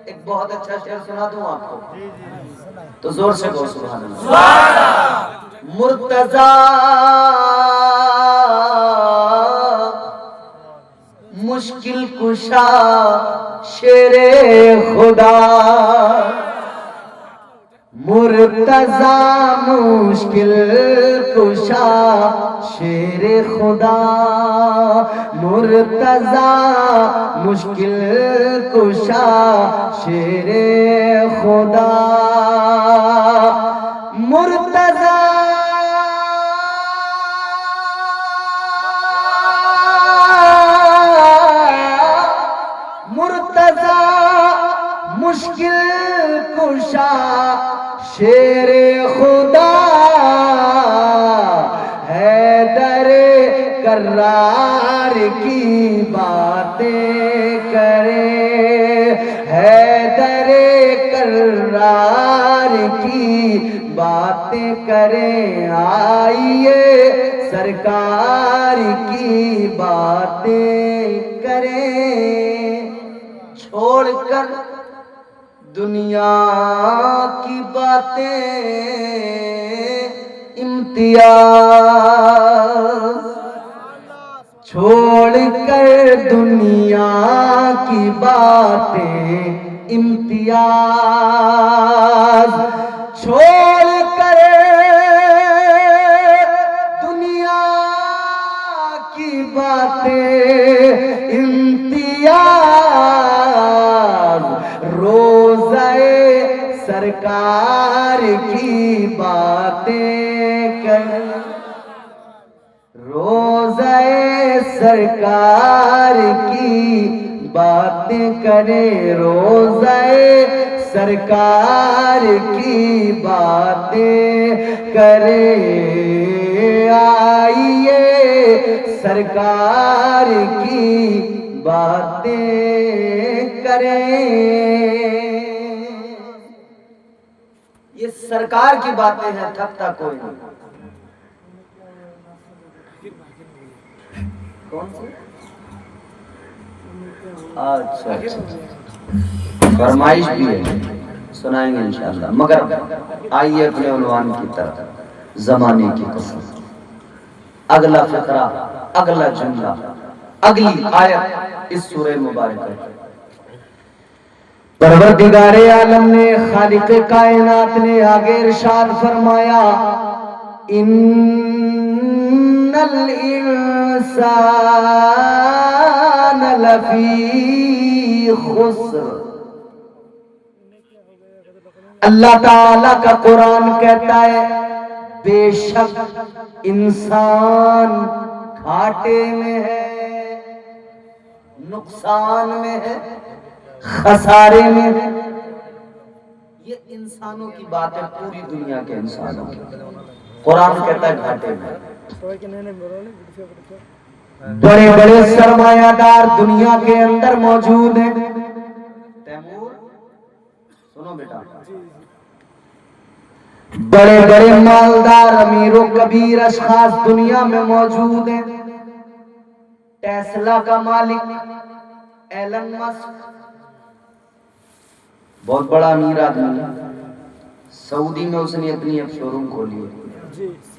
ایک بہت اچھا شعر سنا دوں آپ کو تو زور سے کہو سبحان اللہ۔ مرتضیٰ مشکل کشا شیر خدا، مرتضیٰ مشکل کشا شیر خدا، مرتضیٰ مشکل کشا شیر خدا، مرتضیٰ مشکل کشا شیر خدا، حیدر کرار کی باتیں کرے، حیدر کرار کی باتیں کریں، آئیے سرکار کی باتیں کریں، چھوڑ کر دنیا کی باتیں امتیاز، چھوڑ کر دنیا کی باتیں امتیاز، چھوڑ کر دنیا کی باتیں امتیاز، روزہ سرکار کی باتیں کر، روزہ سرکار کی باتیں کرے، روزہ سرکار کی باتیں کرے، آئیے سرکار کی باتیں کریں۔ یہ سرکار کی باتیں ہیں، تھکتا کوئی نہیں۔ کون سی؟ اچھا فرمائش بھی ہے، سنائیں گے انشاءاللہ، مگر آئیے اپنے عنوان کی طرف۔ زمانے کی قسم، اگلا فقرہ، اگلا جملہ، اگلی آیت اس سورہ مبارکہ۔ پروردگار عالم نے، خالق کائنات نے آگے ارشاد فرمایا، ان الانسان لفی خسر۔ اللہ تعالیٰ کا قرآن کہتا ہے بے شک انسان گھاٹے میں ہے، نقصان میں ہے، خسارے میں ہے۔ یہ انسانوں کی بات ہے، پوری دنیا کے انسانوں کی۔ قرآن کہتا ہے گھاٹے میں۔ بڑے بڑے سرمایہ دار دنیا کے اندر موجود ہیں۔ تیمور سنو بیٹا، بڑے بڑے مالدار امیر و کبیر اشخاص دنیا میں موجود ہیں۔ ٹیسلا کا مالک ایلن مسک بہت بڑا امیر آدمی ہے، سعودی میں اس نے اپنی ایک شو روم کھولی ہے۔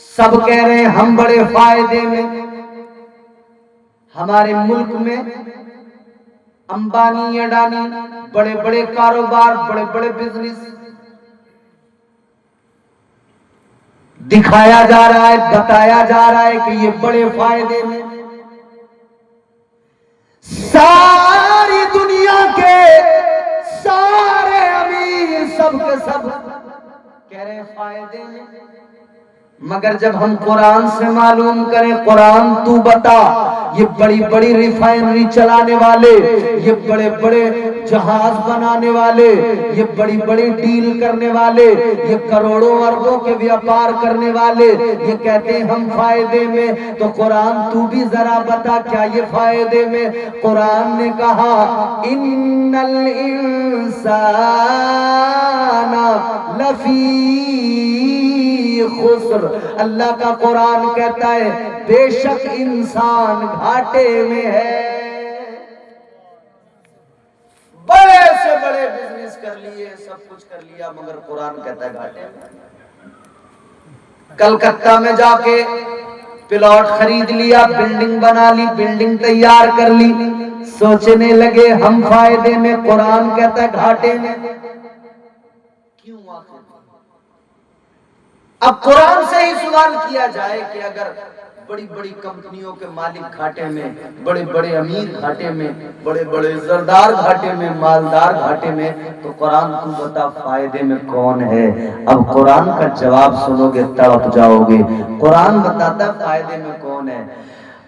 سب کہہ رہے ہیں ہم بڑے فائدے میں. ہمارے ملک میں امبانی اڈانی بڑے بڑے کاروبار بڑے بڑے بزنس دکھایا جا رہا ہے, بتایا جا رہا ہے کہ یہ بڑے فائدے میں. ساری دنیا کے سارے امیر سب کے سب کہہ رہے ہیں فائدے میں. مگر جب ہم قرآن سے معلوم کریں, قرآن تو بتا, یہ بڑی بڑی ریفائنری چلانے والے, یہ بڑے بڑے جہاز بنانے والے, یہ بڑی بڑی ڈیل کرنے والے, یہ کروڑوں اربوں کے ویاپار کرنے والے, یہ کہتے ہیں ہم فائدے میں. تو قرآن تو بھی ذرا بتا کیا یہ فائدے میں؟ قرآن نے کہا ان الانسان لفی خسر. اللہ کا قرآن کہتا ہے بے شک انسان گھاٹے میں ہے. بڑے سے بڑے بزنس کر لیے, سب کچھ کر لیا, مگر قرآن کہتا ہے گھاٹے میں. کلکتہ میں جا کے پلاٹ خرید لیا, بلڈنگ بنا لی, بلڈنگ تیار کر لی, سوچنے لگے ہم فائدے میں, قرآن کہتا ہے گھاٹے میں. کیوں آخر؟ اب قرآن سے ہی سوال کیا جائے کہ اگر بڑی بڑی کمپنیوں کے مالک گھاٹے میں, بڑے بڑے امیر گھاٹے میں, بڑے بڑے زردار گھاٹے میں, مالدار گھاٹے میں, تو قرآن تو بتا فائدے میں کون ہے؟ اب قرآن کا جواب سنو گے تڑپ جاؤ گے. قرآن بتاتا فائدے میں کون ہے.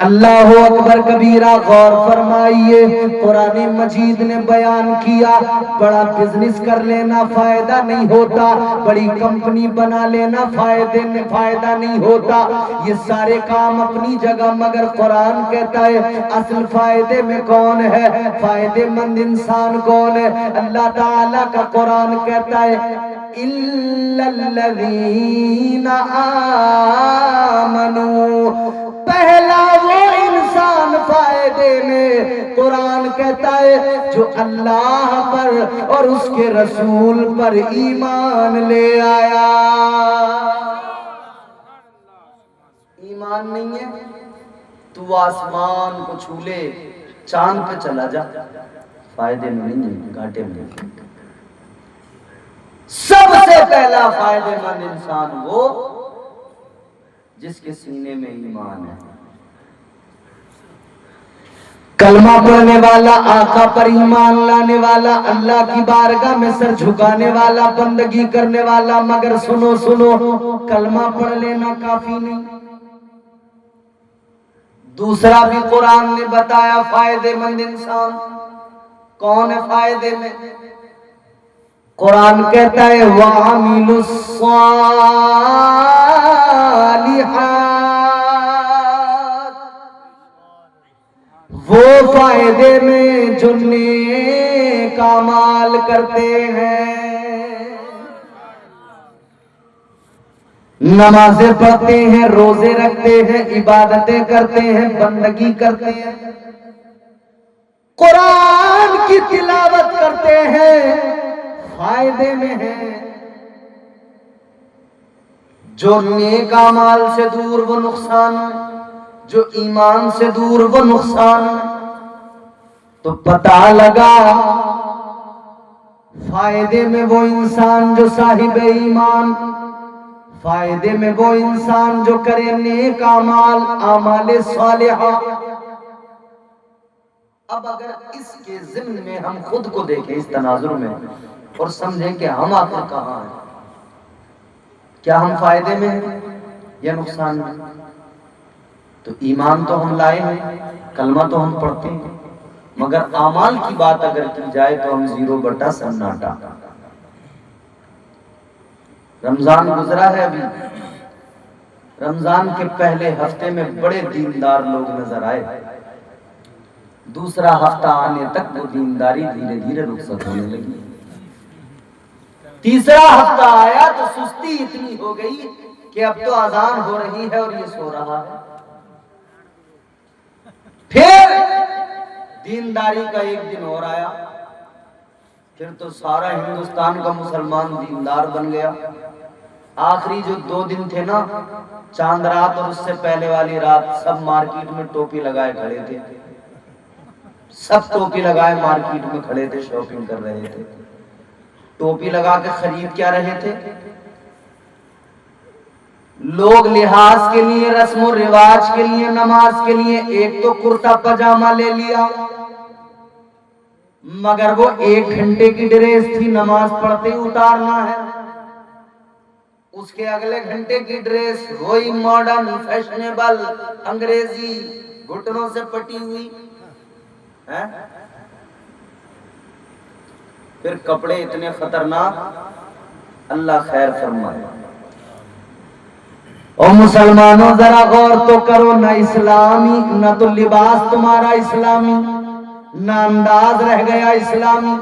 اللہ اکبر کبیرہ. غور فرمائیے, قرآن مجید نے بیان کیا بڑا بزنس کر لینا فائدہ نہیں ہوتا, بڑی کمپنی بنا لینا فائدہ نہیں ہوتا, یہ سارے کام اپنی جگہ, مگر قرآن کہتا ہے اصل فائدے میں کون ہے, فائدے مند انسان کون ہے؟ اللہ تعالیٰ کا قرآن کہتا ہے اِلَّا الَّذِينَ آمَنُوا, پہلا وہ انسان فائدے میں, قرآن کہتا ہے جو اللہ پر اور اس کے رسول پر ایمان لے آیا. ایمان نہیں ہے تو آسمان کو چھو لے, چاند پہ چلا جا, فائدے میں نہیں ہے, گھاٹے میں نہیں. سب سے پہلا فائدے مند انسان وہ جس کے سینے میں ایمان ہے. کلمہ پڑھنے والا, آقا پر ایمان لانے والا, اللہ کی بارگاہ میں سر جھکانے والا, بندگی کرنے والا. مگر سنو سنو, کلمہ پڑھ لینا کافی نہیں, دوسرا بھی قرآن نے بتایا فائدے مند انسان کون ہے فائدے میں. قرآن کہتا ہے وَعَمِلُوا الصَّالِحَاتِ, وہ فائدے میں جو نیک اعمال کرتے ہیں, نمازیں پڑھتے ہیں, روزے رکھتے ہیں, عبادتیں کرتے ہیں, بندگی کرتے ہیں, قرآن کی تلاوت کرتے ہیں, فائدے میں ہیں. جو نیک اعمال سے دور وہ نقصان میں, جو ایمان سے دور وہ نقصان میں. تو پتہ لگا فائدے میں وہ انسان جو صاحب ایمان, فائدے میں وہ انسان جو کرے نیک اعمال, اعمال صالحہ. اب اگر اس کے ضمن میں ہم خود کو دیکھیں اس تناظر میں اور سمجھیں کہ ہم آخر کہاں ہیں, کیا ہم فائدے میں ہیں یا نقصان میں؟ تو ایمان تو ہم لائے ہیں, کلمہ تو ہم پڑھتے ہیں, مگر اعمال کی بات اگر کی جائے تو ہم 0/سناٹا. رمضان گزرا ہے ابھی, رمضان کے پہلے ہفتے میں بڑے دیندار لوگ نظر آئے, دوسرا ہفتہ آنے تک وہ دینداری دھیرے دھیرے رخصت ہونے لگی. تیسرا ہفتہ آیا تو سستی اتنی ہو گئی کہ اب تو اذان ہو رہی ہے اور یہ سو رہا ہے. پھر دینداری کا ایک دن اور آیا, پھر تو سارا ہندوستان کا مسلمان دیندار بن گیا. آخری جو 2 دن تھے نا، چاند رات اور اس سے پہلے والی رات، سب مارکیٹ میں ٹوپی لگائے کھڑے تھے، سب ٹوپی لگائے مارکیٹ میں کھڑے تھے، شاپنگ کر رہے تھے۔ ٹوپی لگا کے خرید کیا رہے تھے؟ لوگ لحاظ کے لیے، رسم و رواج کے لیے، نماز کے لیے ایک تو کرتا پاجامہ لے لیا، مگر وہ 1 گھنٹے کی ڈریس تھی، نماز پڑھتے ہی اتارنا ہے۔ اس کے اگلے گھنٹے کی ڈریس وہی ماڈرن فیشنیبل انگریزی گھٹنوں سے پٹی ہوئی ہے۔ پھر کپڑے اتنے خطرناک، اللہ خیر فرمائے۔ اور مسلمانوں ذرا غور تو کرو، نہ اسلامی، نہ تو لباس تمہارا اسلامی، نہ انداز رہ گیا اسلامی،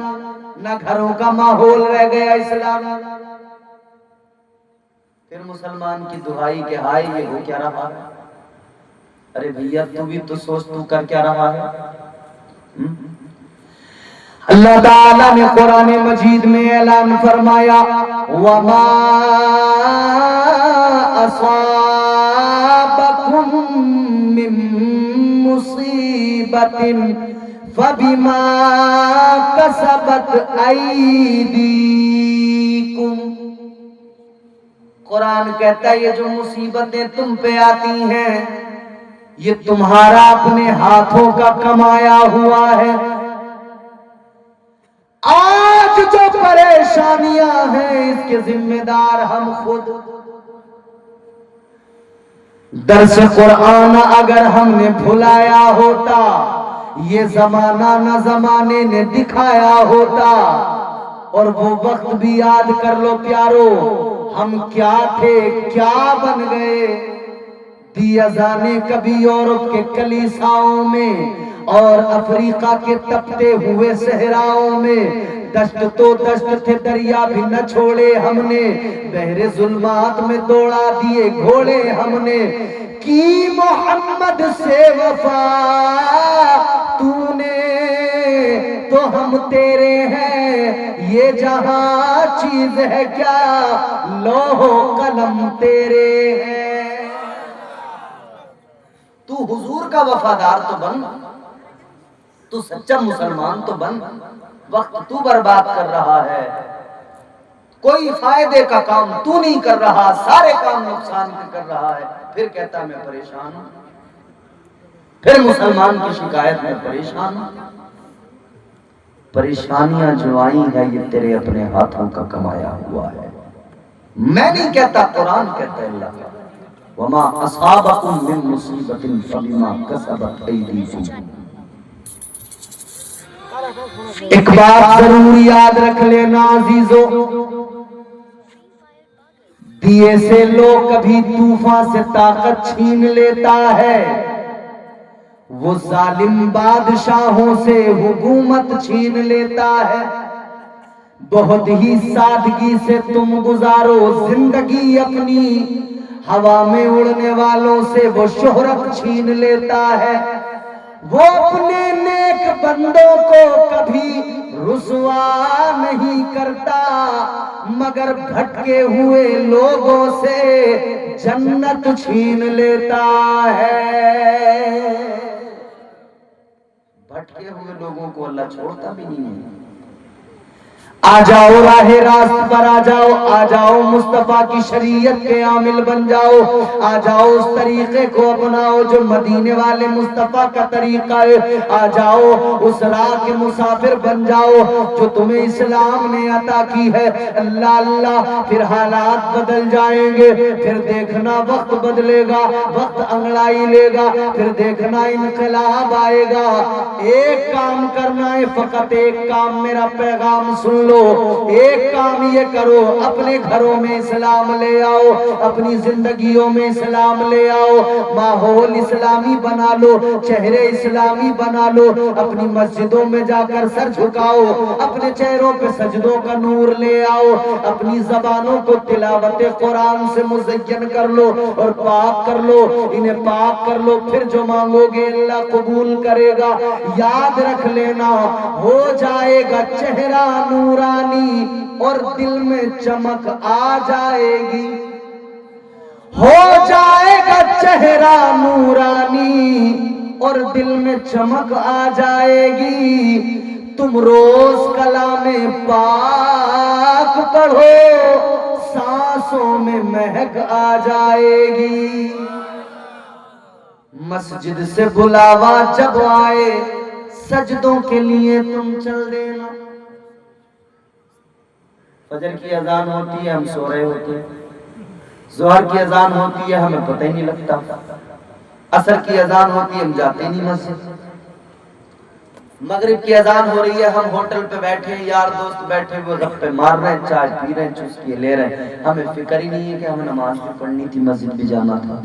نہ گھروں کا ماحول رہ گیا اسلامی۔ پھر مسلمان کی دہائی کہ ہائے یہ ہو کیا رہا ہے؟ ارے بھیا تو بھی تو سوچ، تو کر کیا رہا ہے؟ اللہ تعالیٰ نے قرآن مجید میں اعلان فرمایا وَمَا أَصَابَكُم مِّن مُّصِيبَةٍ فَبِمَا كَسَبَتْ أَيْدِيكُمْ۔ قرآن کہتا ہے یہ جو مصیبتیں تم پہ آتی ہیں یہ تمہارا اپنے ہاتھوں کا کمایا ہوا ہے۔ آج جو پریشانیاں ہیں اس کے ذمہ دار ہم خود۔ درس قرآن اگر ہم نے بھلایا ہوتا، یہ زمانہ نہ زمانے نے دکھایا ہوتا، اور وہ وقت بھی یاد کر لو پیارو، ہم کیا تھے کیا بن گئے۔ دی اذانیں کبھی یورپ کے کلیساؤں میں اور افریقہ کے تپتے ہوئے صحراؤں میں، دشت تو دشت تھے دریا بھی نہ چھوڑے ہم نے، بحر ظلمات میں دوڑا دیے گھوڑے ہم نے، کی محمد سے وفا تو نے تو ہم تیرے ہیں، یہ جہاں چیز ہے کیا لوح و قلم تیرے ہیں۔ تو حضور کا وفادار تو بن، تو سچا مسلمان تو بن۔ وقت تو برباد کر رہا ہے، کوئی فائدے کا کام تو نہیں کر رہا، سارے کام نقصان کے کر رہا ہے، پھر کہتا میں پریشان ہوں، پھر مسلمان کی شکایت میں پریشان ہوں۔ پریشانیاں جو آئی ہیں یہ تیرے اپنے ہاتھوں کا کمایا ہوا ہے، میں نہیں کہتا، قرآن کہتا ہے اللہ کا وَمَا أَصَابَكُم مِّن مُّصِيبَةٍ فَبِمَا كَسَبَتْ أَيْدِيكُمْ۔ ایک بات ضرور یاد رکھ لینا عزیزو، دیے سے لوگ کبھی طوفان سے طاقت چھین لیتا ہے، وہ ظالم بادشاہوں سے حکومت چھین لیتا ہے۔ بہت ہی سادگی سے تم گزارو زندگی اپنی، ہوا میں اڑنے والوں سے وہ شہرت چھین لیتا ہے۔ وہ اپنے نیک بندوں کو کبھی رسوا نہیں کرتا، مگر بھٹکے ہوئے لوگوں سے جنت چھین لیتا ہے۔ بھٹکے ہوئے لوگوں کو اللہ چھوڑتا بھی نہیں ہے۔ آ جاؤ راہ راست پر، آ جاؤ مصطفیٰ کی شریعت کے عامل بن جاؤ، آ جاؤ اس طریقے کو اپناؤ جو مدینے والے مصطفیٰ کا طریقہ ہے، آ جاؤ اس راہ کے مسافر بن جاؤ جو تمہیں اسلام نے عطا کی ہے۔ اللہ اللہ، پھر حالات بدل جائیں گے، پھر دیکھنا وقت بدلے گا، وقت انگڑائی لے گا، پھر دیکھنا انقلاب آئے گا۔ ایک کام کرنا ہے، فقط ایک کام، میرا پیغام سن لو، ایک کام یہ کرو، اپنے گھروں میں اسلام لے آؤ، اپنی زندگیوں میں اسلام لے آؤ، ماحول اسلامی بنا لو، چہرے اسلامی بنا لو، اپنی مسجدوں میں جا کر سر جھکاؤ، اپنے چہروں پہ سجدوں کا نور لے آؤ، اپنی زبانوں کو تلاوت قرآن سے مزین کر لو اور پاک کر لو، انہیں پاک کر لو، پھر جو مانگو گے اللہ قبول کرے گا۔ یاد رکھ لینا، ہو جائے گا چہرہ نور نورانی اور دل میں چمک آ جائے گی، ہو جائے گا چہرہ نورانی اور دل میں چمک آ جائے گی۔ تم روز کلام پاک پڑھو، سانسوں میں مہک آ جائے گی۔ مسجد سے بلاوا جب آئے، سجدوں کے لیے تم چل دینا۔ فجر کی اذان ہوتی ہے، ہم سو رہے ہوتے ہیں، ظہر کی اذان ہوتی ہے، ہمیں پتہ ہی نہیں لگتا، عصر کی اذان ہوتی ہے، ہم جاتے نہیں مسجد، مغرب کی اذان ہو رہی ہے، ہم ہوٹل پہ بیٹھے ہیں، یار دوست بیٹھے ہوئے گپے مار رہے ہیں، چائے پی رہے ہیں، چسکیاں لے رہے ہیں، ہمیں فکر ہی نہیں ہے کہ ہمیں نماز بھی پڑھنی تھی، مسجد بھی جانا تھا۔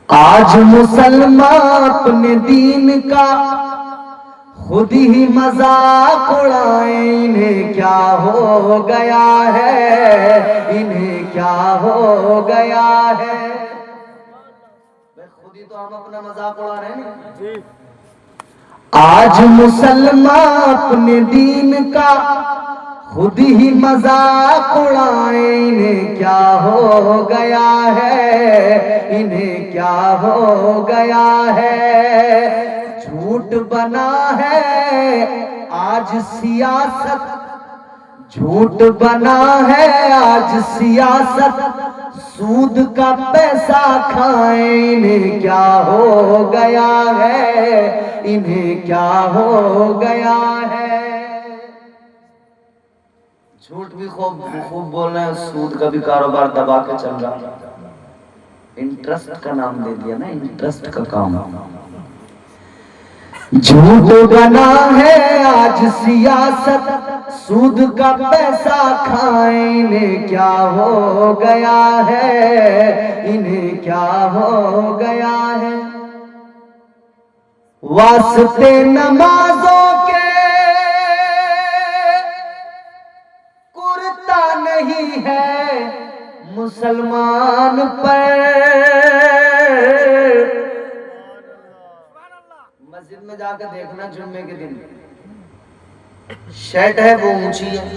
آج مسلمان اپنے دین کا خود ہی مذاق اڑائیں، انہیں کیا ہو گیا ہے، انہیں کیا ہو گیا ہے۔ خود ہی تو ہم اپنا مذاق اڑا رہے ہیں۔ آج مسلمان اپنے دین کا خود ہی مذاق اڑائیں، انہیں کیا ہو گیا ہے، انہیں کیا ہو گیا ہے۔ جھوٹ بنا ہے آج سیاست، جھوٹ بنا ہے آج سیاست، سود کا پیسہ کھائیں، انہیں کیا ہو گیا ہے، انہیں کیا ہو گیا ہے۔ جھوٹ بھی خوب بول رہے ہیں، سود کا بھی کاروبار دبا کے چل رہا، انٹرسٹ کا نام دے دیا نا، انٹرسٹ کا کام۔ جھوٹ بنا ہے آج سیاست، سود کا پیسہ کھائیں، انہیں کیا ہو گیا ہے، انہیں کیا ہو گیا ہے۔ واسطے نمازوں کے کرتا نہیں ہے مسلمان پر، مسجد میں جا کے دیکھنا جمعے کے دن، شرٹ ہے وہ اونچی ہے،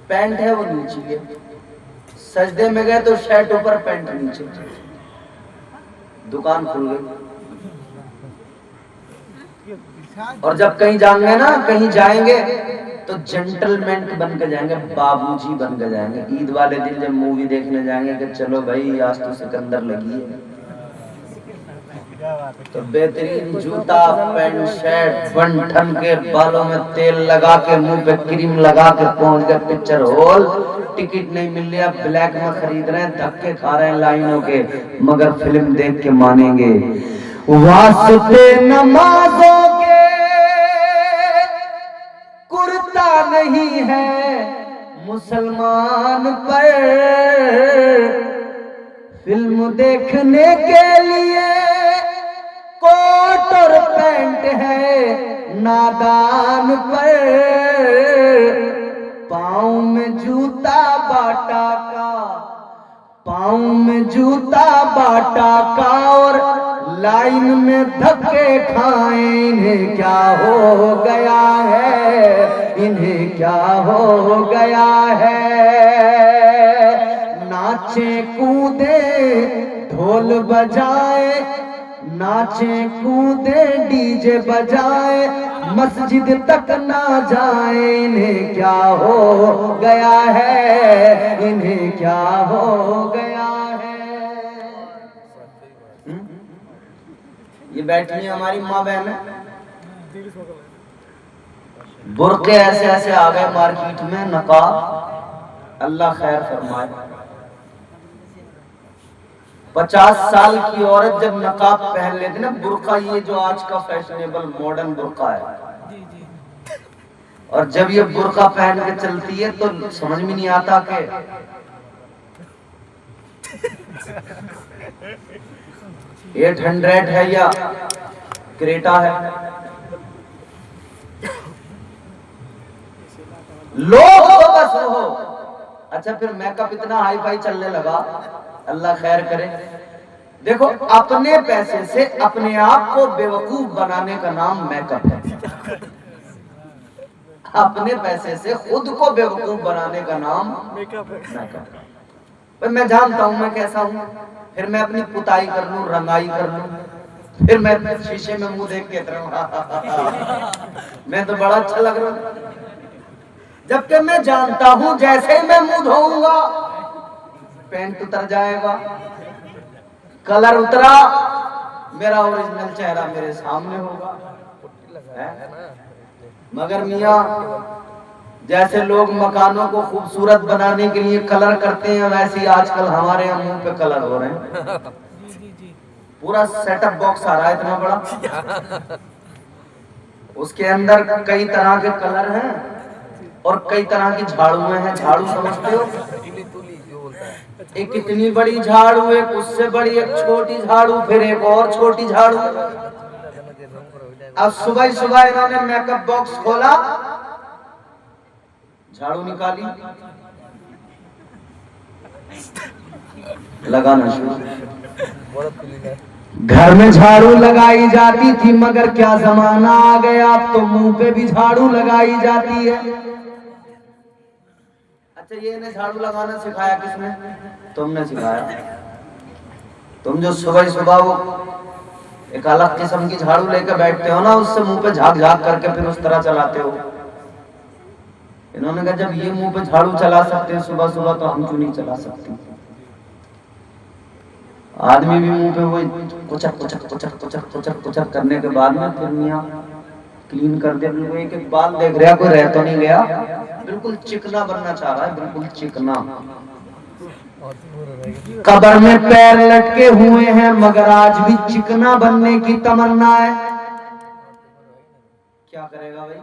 پینٹ ہے وہ نیچی ہے، سجدے میں گئے تو شرٹ اوپر پینٹ نیچے، دکان کھل گئی۔ اور جب کہیں جائیں گے نا، کہیں جائیں گے تو جنٹلمین بن کے جائیں گے، بابو جی بن کے جائیں گے۔ عید والے دن جب مووی دیکھنے جائیں گے کہ چلو بھائی آج تو سکندر لگی ہے، تو بہترین جوتا، پینٹ، شرٹ، بن ٹھن کے، بالوں میں تیل لگا کے، منہ پہ کریم لگا کے پہنچ گئے پکچر ہال، ٹکٹ نہیں مل رہا، بلیک میں خرید رہے ہیں، دھکے کھا رہے ہیں لائنوں کے، مگر فلم دیکھ کے مانیں گے۔ واسطے نمازوں کے کرتا نہیں ہے مسلمان پر، فلم دیکھنے کے لیے کوٹ اور پینٹ ہے نادان پر، پاؤں میں جوتا باٹا کا، پاؤں میں جوتا باٹا کا، اور لائن میں دھکے کھائیں، انہیں کیا ہو گیا ہے، انہیں کیا ہو گیا ہے۔ ناچیں کودیں ڈھول بجائیں، ناچیں کودیں ڈی جے بجائیں، مسجد تک نہ جائیں، انہیں کیا ہو گیا ہے، انہیں کیا ہو گیا ہے۔ یہ بیٹھی ہیں ہماری ماں بہن، برقعے ایسے ایسے آ گئے مارکیٹ میں، نقاب، اللہ خیر فرمائے۔ 50 سال کی عورت جب نقاب پہن لیتی نا، برقع یہ جو آج کا فیشنیبل ماڈرن برقع ہے، اور جب یہ برقع پہن کے چلتی ہے تو سمجھ میں نہیں آتا کہ 800 ہے یا کریٹا ہے۔ لوگ تو بس ہو، اچھا پھر میک اپ اتنا ہائی فائی چلنے لگا، اللہ خیر کرے۔ دیکھو اپنے پیسے سے اپنے آپ کو بیوقوف بنانے کا نام میک اپ ہے۔ اپنے پیسے سے خود کو بیوقوف بنانے کا نام میک اپ۔ میں جانتا ہوں میں کیسا ہوں، پھر میں اپنی پتائی کر لوں، رنگائی کر لوں، پھر میں شیشے میں منہ دیکھ کے میں تو بڑا اچھا لگ رہا ہوں، جبکہ میں جانتا ہوں جیسے ہی میں منہ دھوؤں گا پینٹ اتر جائے گا، کلر اترا، میرا اوریجنل چہرہ میرے سامنے ہوگا۔ مگر میاں جیسے لوگ مکانوں کو خوبصورت بنانے کے لیے کلر کرتے ہیں، ویسے ہی آج کل ہمارے یہاں منہ پہ کلر ہو رہے ہیں، پورا سیٹ اپ باکس آ رہا ہے اتنا بڑا، اس کے اندر کئی طرح کے کلر ہیں اور کئی طرح کی جھاڑویں ہیں۔ جھاڑو سمجھتے ہو؟ ایک اتنی بڑی جھاڑو، ایک اس سے بڑی، ایک چھوٹی جھاڑو، پھر ایک اور چھوٹی جھاڑو۔ اب صبح صبح انہوں نے میک اپ باکس کھولا، جھاڑو نکالی، لگانا شروع۔ گھر میں جھاڑو لگائی جاتی تھی، مگر کیا زمانہ آ گیا، اب تو منہ پہ بھی جھاڑو لگائی جاتی ہے۔ اچھا یہ انہیں جھاڑو لگانا سکھایا کس نے؟ تم نے سکھایا۔ تم جو صبح صبح وہ ایک الگ قسم کی جھاڑو لے کے بیٹھتے ہو نا، اس سے منہ پہ جھاگ جھاگ کر کے پھر اس طرح چلاتے ہو۔ انہوں نے کہا جب یہ منہ پہ جھاڑو چلا سکتے ہیں صبح صبح تو ہم کیوں نہیں چلا سکتے؟ آدمی بھی منہ پہ وہی کچر کچر کچر کچر کچر کچر کرنے کے بعد میں پھر میاں کلین کر دے، بالکل ایک ایک بال دیکھ رہا، کوئی رہ تو نہیں گیا، بالکل چکنا بننا چاہ رہا ہے، بالکل چکنا۔ قبر میں پیر لٹکے ہوئے ہیں مگر آج بھی چکنا بننے کی تمنا ہے۔ کیا کرے گا بھائی؟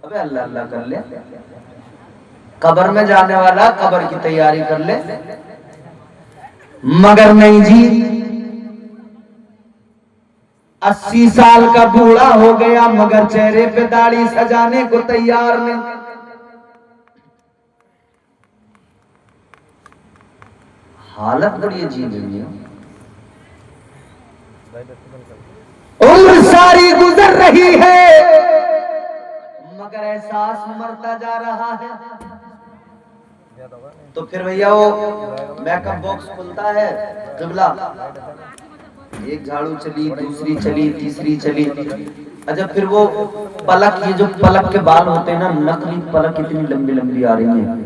ابے اللہ اللہ کر لے، قبر میں جانے والا قبر کی تیاری کر لے، مگر نہیں جی، 80 سال کا بوڑھا ہو گیا مگر چہرے پہ داڑھی سجانے کو تیار نہیں۔ حالت بڑی عجیب ہے، عمر ساری گزر رہی ہے مگر احساس مرتا جا رہا ہے۔ تو پھر بھیا وہ میک اپ باکس کھلتا ہے، قبلہ ایک جھاڑو چلی، دوسری چلی، تیسری چلی، اچھا پھر وہ پلک، یہ جو پلک کے بال ہوتے ہیں نا، نقلی پلک اتنی لمبی لمبی آ رہی ہیں،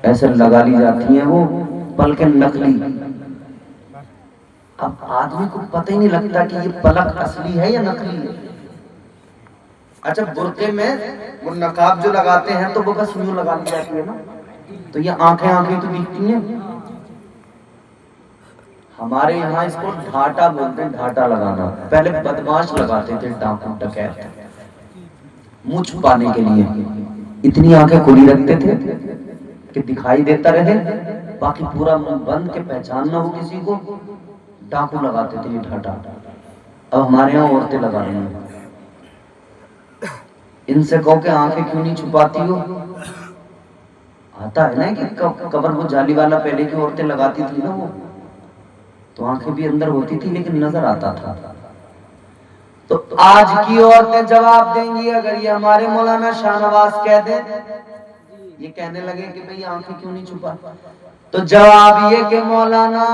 ایسے لگا لی جاتی ہیں وہ پلکیں نقلی۔ اب آدمی کو پتہ ہی نہیں لگتا کہ یہ پلک اصلی ہے یا نقلی ہے۔ اچھا برقعے میں وہ نقاب جو لگاتے ہیں تو وہ بس یوں لگا لی جاتی ہے نا، تو یہ آنکھیں تو دیکھتی ہیں۔ ہمارے یہاں اس کو ڈھاٹا بولتے ہیں، ڈھاٹا لگانا۔ پہلے بدماش لگاتے تھے، ڈاکو ڈکیت، منہ چھپانے کے لیے اتنی آنکھیں کھلی رکھتے تھے کہ دکھائی دیتا رہے، باقی پورا منہ بند کے پہچان نہ ہو کسی کو، ڈاکو لگاتے تھے یہ ڈھاٹا۔ اب ہمارے یہاں عورتیں لگا رہی ہیں۔ ان سے کہو کہ آنکھیں کیوں نہیں چھپاتی ہو؟ آتا ہے نا کہ قبر وہ جالی والا پہلے کی عورتیں لگاتی تھی نا، وہ تو آنکھیں بھی اندر ہوتی تھی لیکن نظر آتا تھا۔ تو آج کی عورتیں جواب دیں گی اگر یہ ہمارے مولانا شاہ نواز کہہ دیں، یہ کہنے لگے کہ بھئی آنکھیں کیوں نہیں چھپا، تو جواب یہ کہ مولانا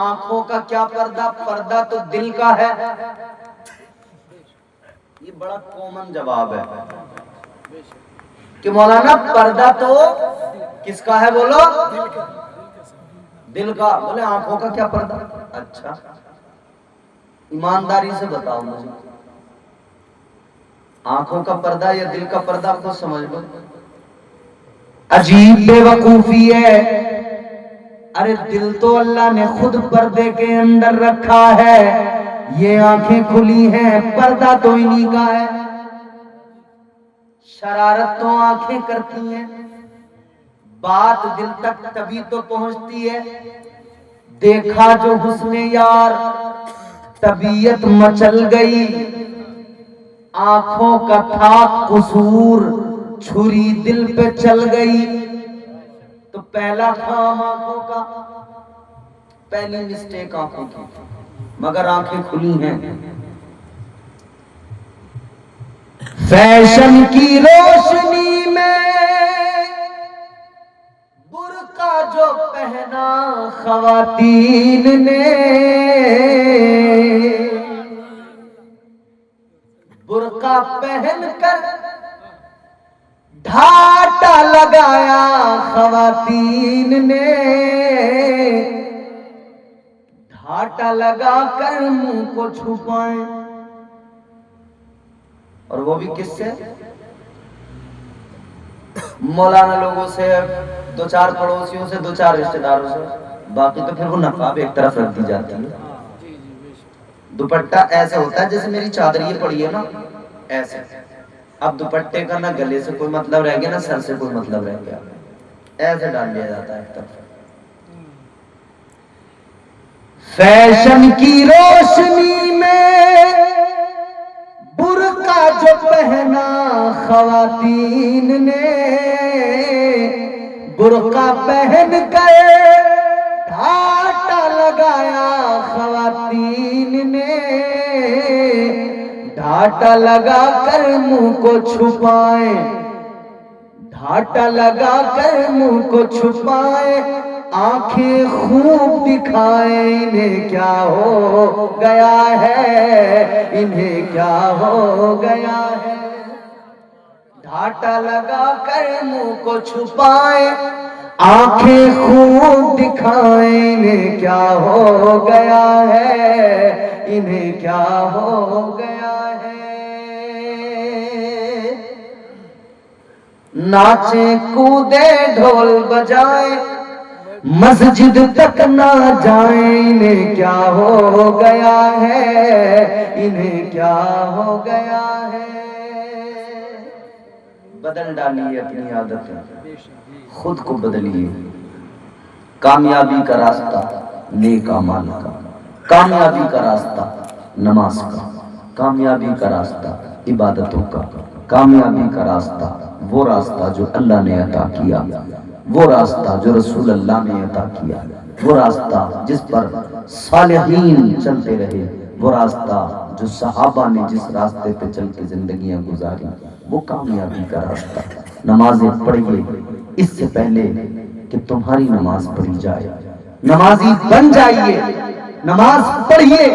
آنکھوں کا کیا پردہ، پردہ تو دل کا ہے۔ یہ بڑا کامن جواب ہے کہ مولانا پردہ تو کس کا ہے، بولو دل کا۔ بولے آنکھوں کا کیا پردہ؟ اچھا ایمانداری سے بتاؤ مجھے، آنکھوں کا پردہ یا دل کا پردہ، خود سمجھ لو۔ عجیب بے وقوفی ہے، ارے دل تو اللہ نے خود پردے کے اندر رکھا ہے، یہ آنکھیں کھلی ہیں، پردہ تو انہی کا ہے۔ شرارت تو آنکھیں کرتی ہیں، بات دل تک تبھی تو پہنچتی ہے، دیکھا جو حسن یار طبیعت مچل گئی، آنکھوں کا تھا قصور چھری دل پہ چل گئی۔ تو پہلا کام آنکھوں کا، پہلی مسٹیک آنکھوں کی، مگر آنکھیں کھلی ہیں۔ فیشن کی روشنی میں برقع جو پہنا خواتین نے، برقع پہن کر ڈھاٹا لگایا خواتین نے، ڈھاٹا لگا کر منہ کو چھپائیں، اور وہ بھی کس سے؟ مولانا لوگوں سے، دو چار پڑوسیوں سے، دو چار رشتہ داروں سے، باقی تو پھر وہ نقاب ایک طرف رکھ دی جاتی ہے۔ دوپٹہ ایسے ہوتا ہے جیسے میری چادر یہ پڑی ہے نا، ایسے۔ اب دوپٹے کا نہ گلے سے کوئی مطلب رہ گیا، نہ سر سے کوئی مطلب رہ گیا، ایسے ڈال دیا جاتا ہے ایک طرف۔ فیشن کی روشنی میں برقع جو پہنا خواتین نے، برقع پہن کر ڈھاٹا لگایا خواتین نے، ڈھاٹا لگا کر منہ کو چھپائیں، ڈھاٹا لگا کر منہ کو چھپائیں، آنکھیں خوب دکھائیں، انہیں کیا ہو گیا ہے، انہیں کیا ہو گیا ہے۔ ڈھاٹا لگا کر منہ کو چھپائیں، آنکھیں خوب دکھائیں، انہیں کیا ہو گیا ہے، انہیں کیا ہو گیا ہے۔ ناچیں کودے ڈھول بجائیں، مسجد تک نہ جائیں، انہیں کیا ہو گیا ہے، انہیں کیا ہو گیا ہے۔ بدل ڈالیے اپنی عادتیں، خود کو بدلیے۔ کامیابی کا راستہ نیک اعمال کا، کامیابی کا راستہ نماز کا، کامیابی کا راستہ عبادتوں کا، کامیابی کا راستہ وہ راستہ جو اللہ نے عطا کیا، وہ راستہ جو رسول اللہ نے عطا کیا، وہ راستہ جس پر صالحین چلتے رہے، وہ راستہ جو صحابہ نے جس راستے پہ چل کے زندگیاں گزاری، وہ کامیابی کا راستہ۔ نمازیں پڑھیے اس سے پہلے کہ تمہاری نماز پڑھی جائے، نمازی بن جائیے، نماز پڑھیے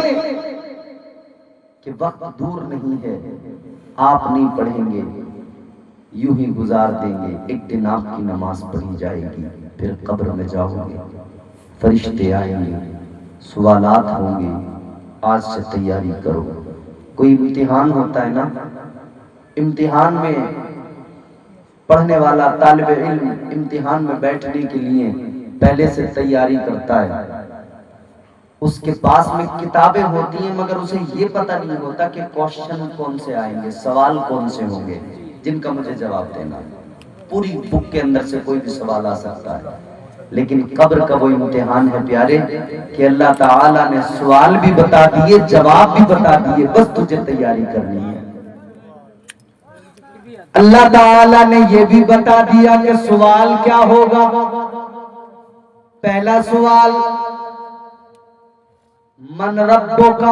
کہ وقت دور نہیں ہے، آپ نہیں پڑھیں گے یوں ہی گزار دیں گے، ایک دن آپ کی نماز پڑھی جائے گی، پھر قبر میں جاؤ گے، فرشتے آئیں گے، سوالات ہوں گے، آج سے تیاری کرو۔ کوئی امتحان ہوتا ہے نا، امتحان میں پڑھنے والا طالب علم امتحان میں بیٹھنے کے لیے پہلے سے تیاری کرتا ہے، اس کے پاس میں کتابیں ہوتی ہیں مگر اسے یہ پتہ نہیں ہوتا کہ کوشچن کون سے آئیں گے، سوال کون سے ہوں گے جن کا مجھے جواب دینا ہے۔ پوری بک کے اندر سے کوئی بھی سوال آ سکتا ہے، لیکن قبر کا وہ امتحان ہے پیارے کہ اللہ تعالیٰ نے سوال بھی بتا دیے، جواب بھی بتا دیے، بس تجھے تیاری کرنی ہے۔ اللہ تعالیٰ نے یہ بھی بتا دیا کہ سوال کیا ہوگا۔ پہلا سوال من ربک،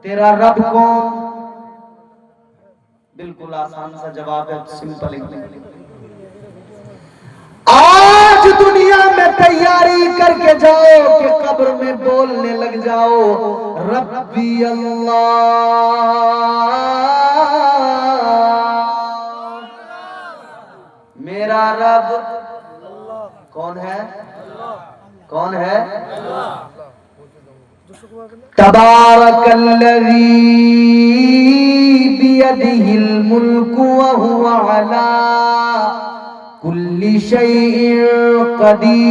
تیرا رب کون؟ بالکل آسان سا جواب ہے، سمپل ایک۔ آج دنیا میں تیاری کر کے جاؤ کہ قبر میں بولنے لگ جاؤ ربی اللہ، میرا رب کون ہے؟ کون ہے؟ تبارک الذی بیدہ الملک وہو علی کل شیء قدیر۔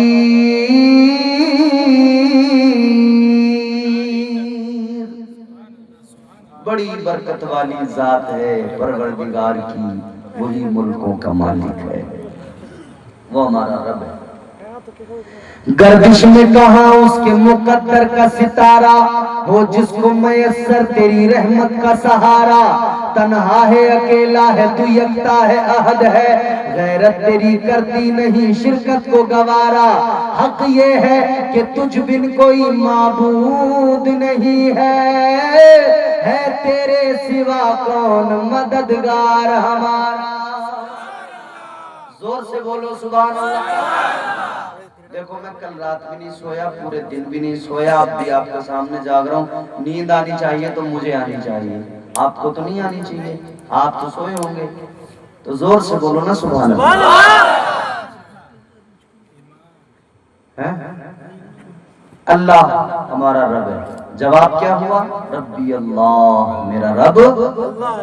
بڑی برکت والی ذات ہے پروردگار کی، وہی ملکوں کا مالک ہے، وہ ہمارا رب ہے۔ گردش میں کہاں اس کے مقدر کا ستارہ ہو جس کو میسر تیری رحمت کا سہارا، تنہا ہے اکیلا ہے تو یکتا ہے احد ہے، غیرت تیری کرتی نہیں شرکت کو گوارا، حق یہ ہے کہ تجھ بن کوئی معبود نہیں ہے، ہے تیرے سوا کون مددگار ہمارا. زور سے بولو سبحان اللہ. دیکھو میں کل رات بھی نہیں سویا, پورے دن بھی نہیں سویا, اب بھی آپ کے سامنے جاگ رہا ہوں. نیند آنی چاہیے تو مجھے آنی چاہیے, آپ کو تو نہیں آنی چاہیے, آپ تو سوئے ہوں گے. تو زور سے بولو نا سبحان اللہ. اللہ ہمارا رب ہے. جواب کیا ہوا؟ ربی اللہ, میرا رب اللہ.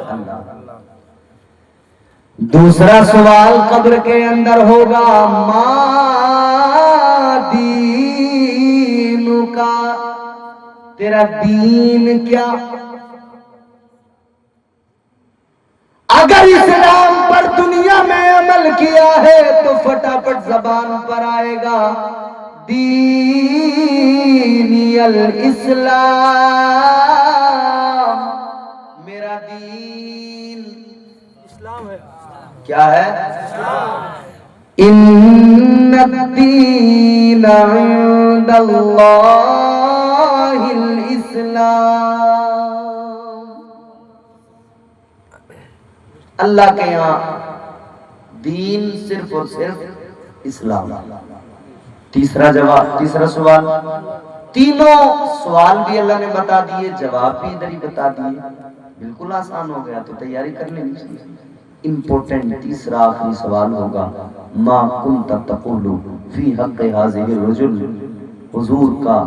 دوسرا سوال قبر کے اندر ہوگا, ما دین کا, تیرا دین کیا؟ اگر اسلام پر دنیا میں عمل کیا ہے تو فٹافٹ زبان پر آئے گا دینی الاسلام, میرا دین اسلام ہے. کیا ہے؟ ان الدین عند اللہ الاسلام. اللہ کے یہاں دین صرف اور صرف اسلام. تیسرا سوال, تینوں سوال بھی اللہ نے بتا دیے, جواب بھی ادھر ہی بتا دیے, بالکل آسان ہو گیا. تو تیاری کر لیں. امپورٹنٹ تیسرا آخری سوال ہوگا, ما کنت تقول فی حق ھذہ الرجل, حضور کا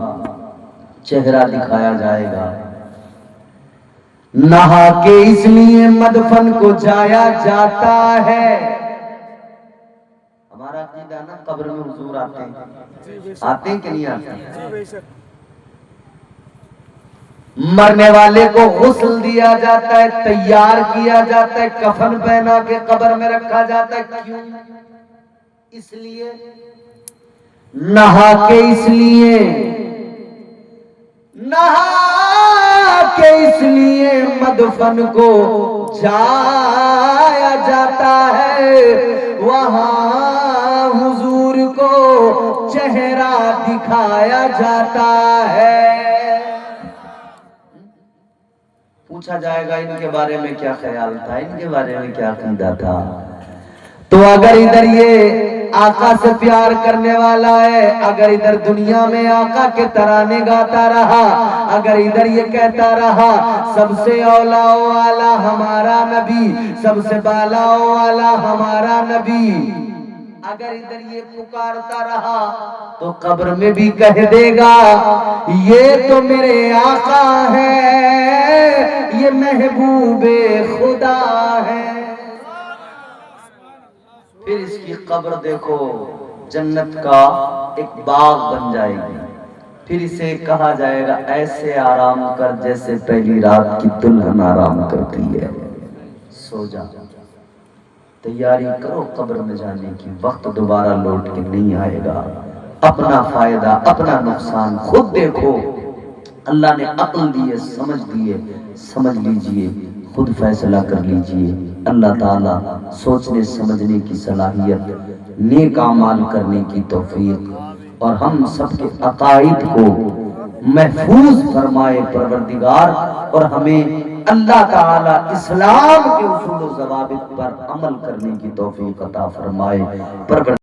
چہرہ دکھایا جائے گا. نہا کے اس لیے مدفن کو جایا جاتا ہے. ہمارا عقیدہ نا قبر میں حضور آتے ہیں کہ نہیں آتے؟ مرنے والے کو غسل دیا جاتا ہے, تیار کیا جاتا ہے, کفن پہنا کے قبر میں رکھا جاتا ہے. کیوں؟ اس لیے نہا کے, اس لیے نہا کے اس لیے مدفن کو جایا جاتا ہے. وہاں حضور کو چہرہ دکھایا جاتا ہے. پوچھا جائے گا ان کے بارے میں کیا خیال تھا, ان کے بارے میں کیا عقیدہ تھا. تو اگر ادھر یہ آقا سے پیار کرنے والا ہے, اگر ادھر دنیا میں آقا کے ترانے گاتا رہا, اگر ادھر یہ کہتا رہا سب سے اولا والا ہمارا نبی, سب سے بالا والا ہمارا نبی, اگر ادھر یہ پکارتا رہا تو قبر میں بھی کہہ دے گا یہ تو میرے آقا ہے, یہ محبوب خدا ہے. پھر اس کی قبر دیکھو جنت کا ایک باغ بن جائے گی. پھر اسے کہا جائے گا ایسے آرام کر جیسے پہلی رات کی دلہن آرام کرتی ہے, سو جا. تیاری کرو قبر میں جانے کی, وقت دوبارہ لوٹ کے نہیں آئے گا. اپنا فائدہ اپنا نقصان خود دیکھو. اللہ نے عقل دی ہے, سمجھ دی ہے, سمجھ لیجئے, خود فیصلہ کر لیجئے. اللہ تعالیٰ سوچنے سمجھنے کی صلاحیت, نیک اعمال کرنے کی توفیق اور ہم سب کے عقائد کو محفوظ فرمائے پروردگار, اور ہمیں اللہ تعالیٰ اسلام کے اصول و ضوابط پر عمل کرنے کی توفیق عطا فرمائے.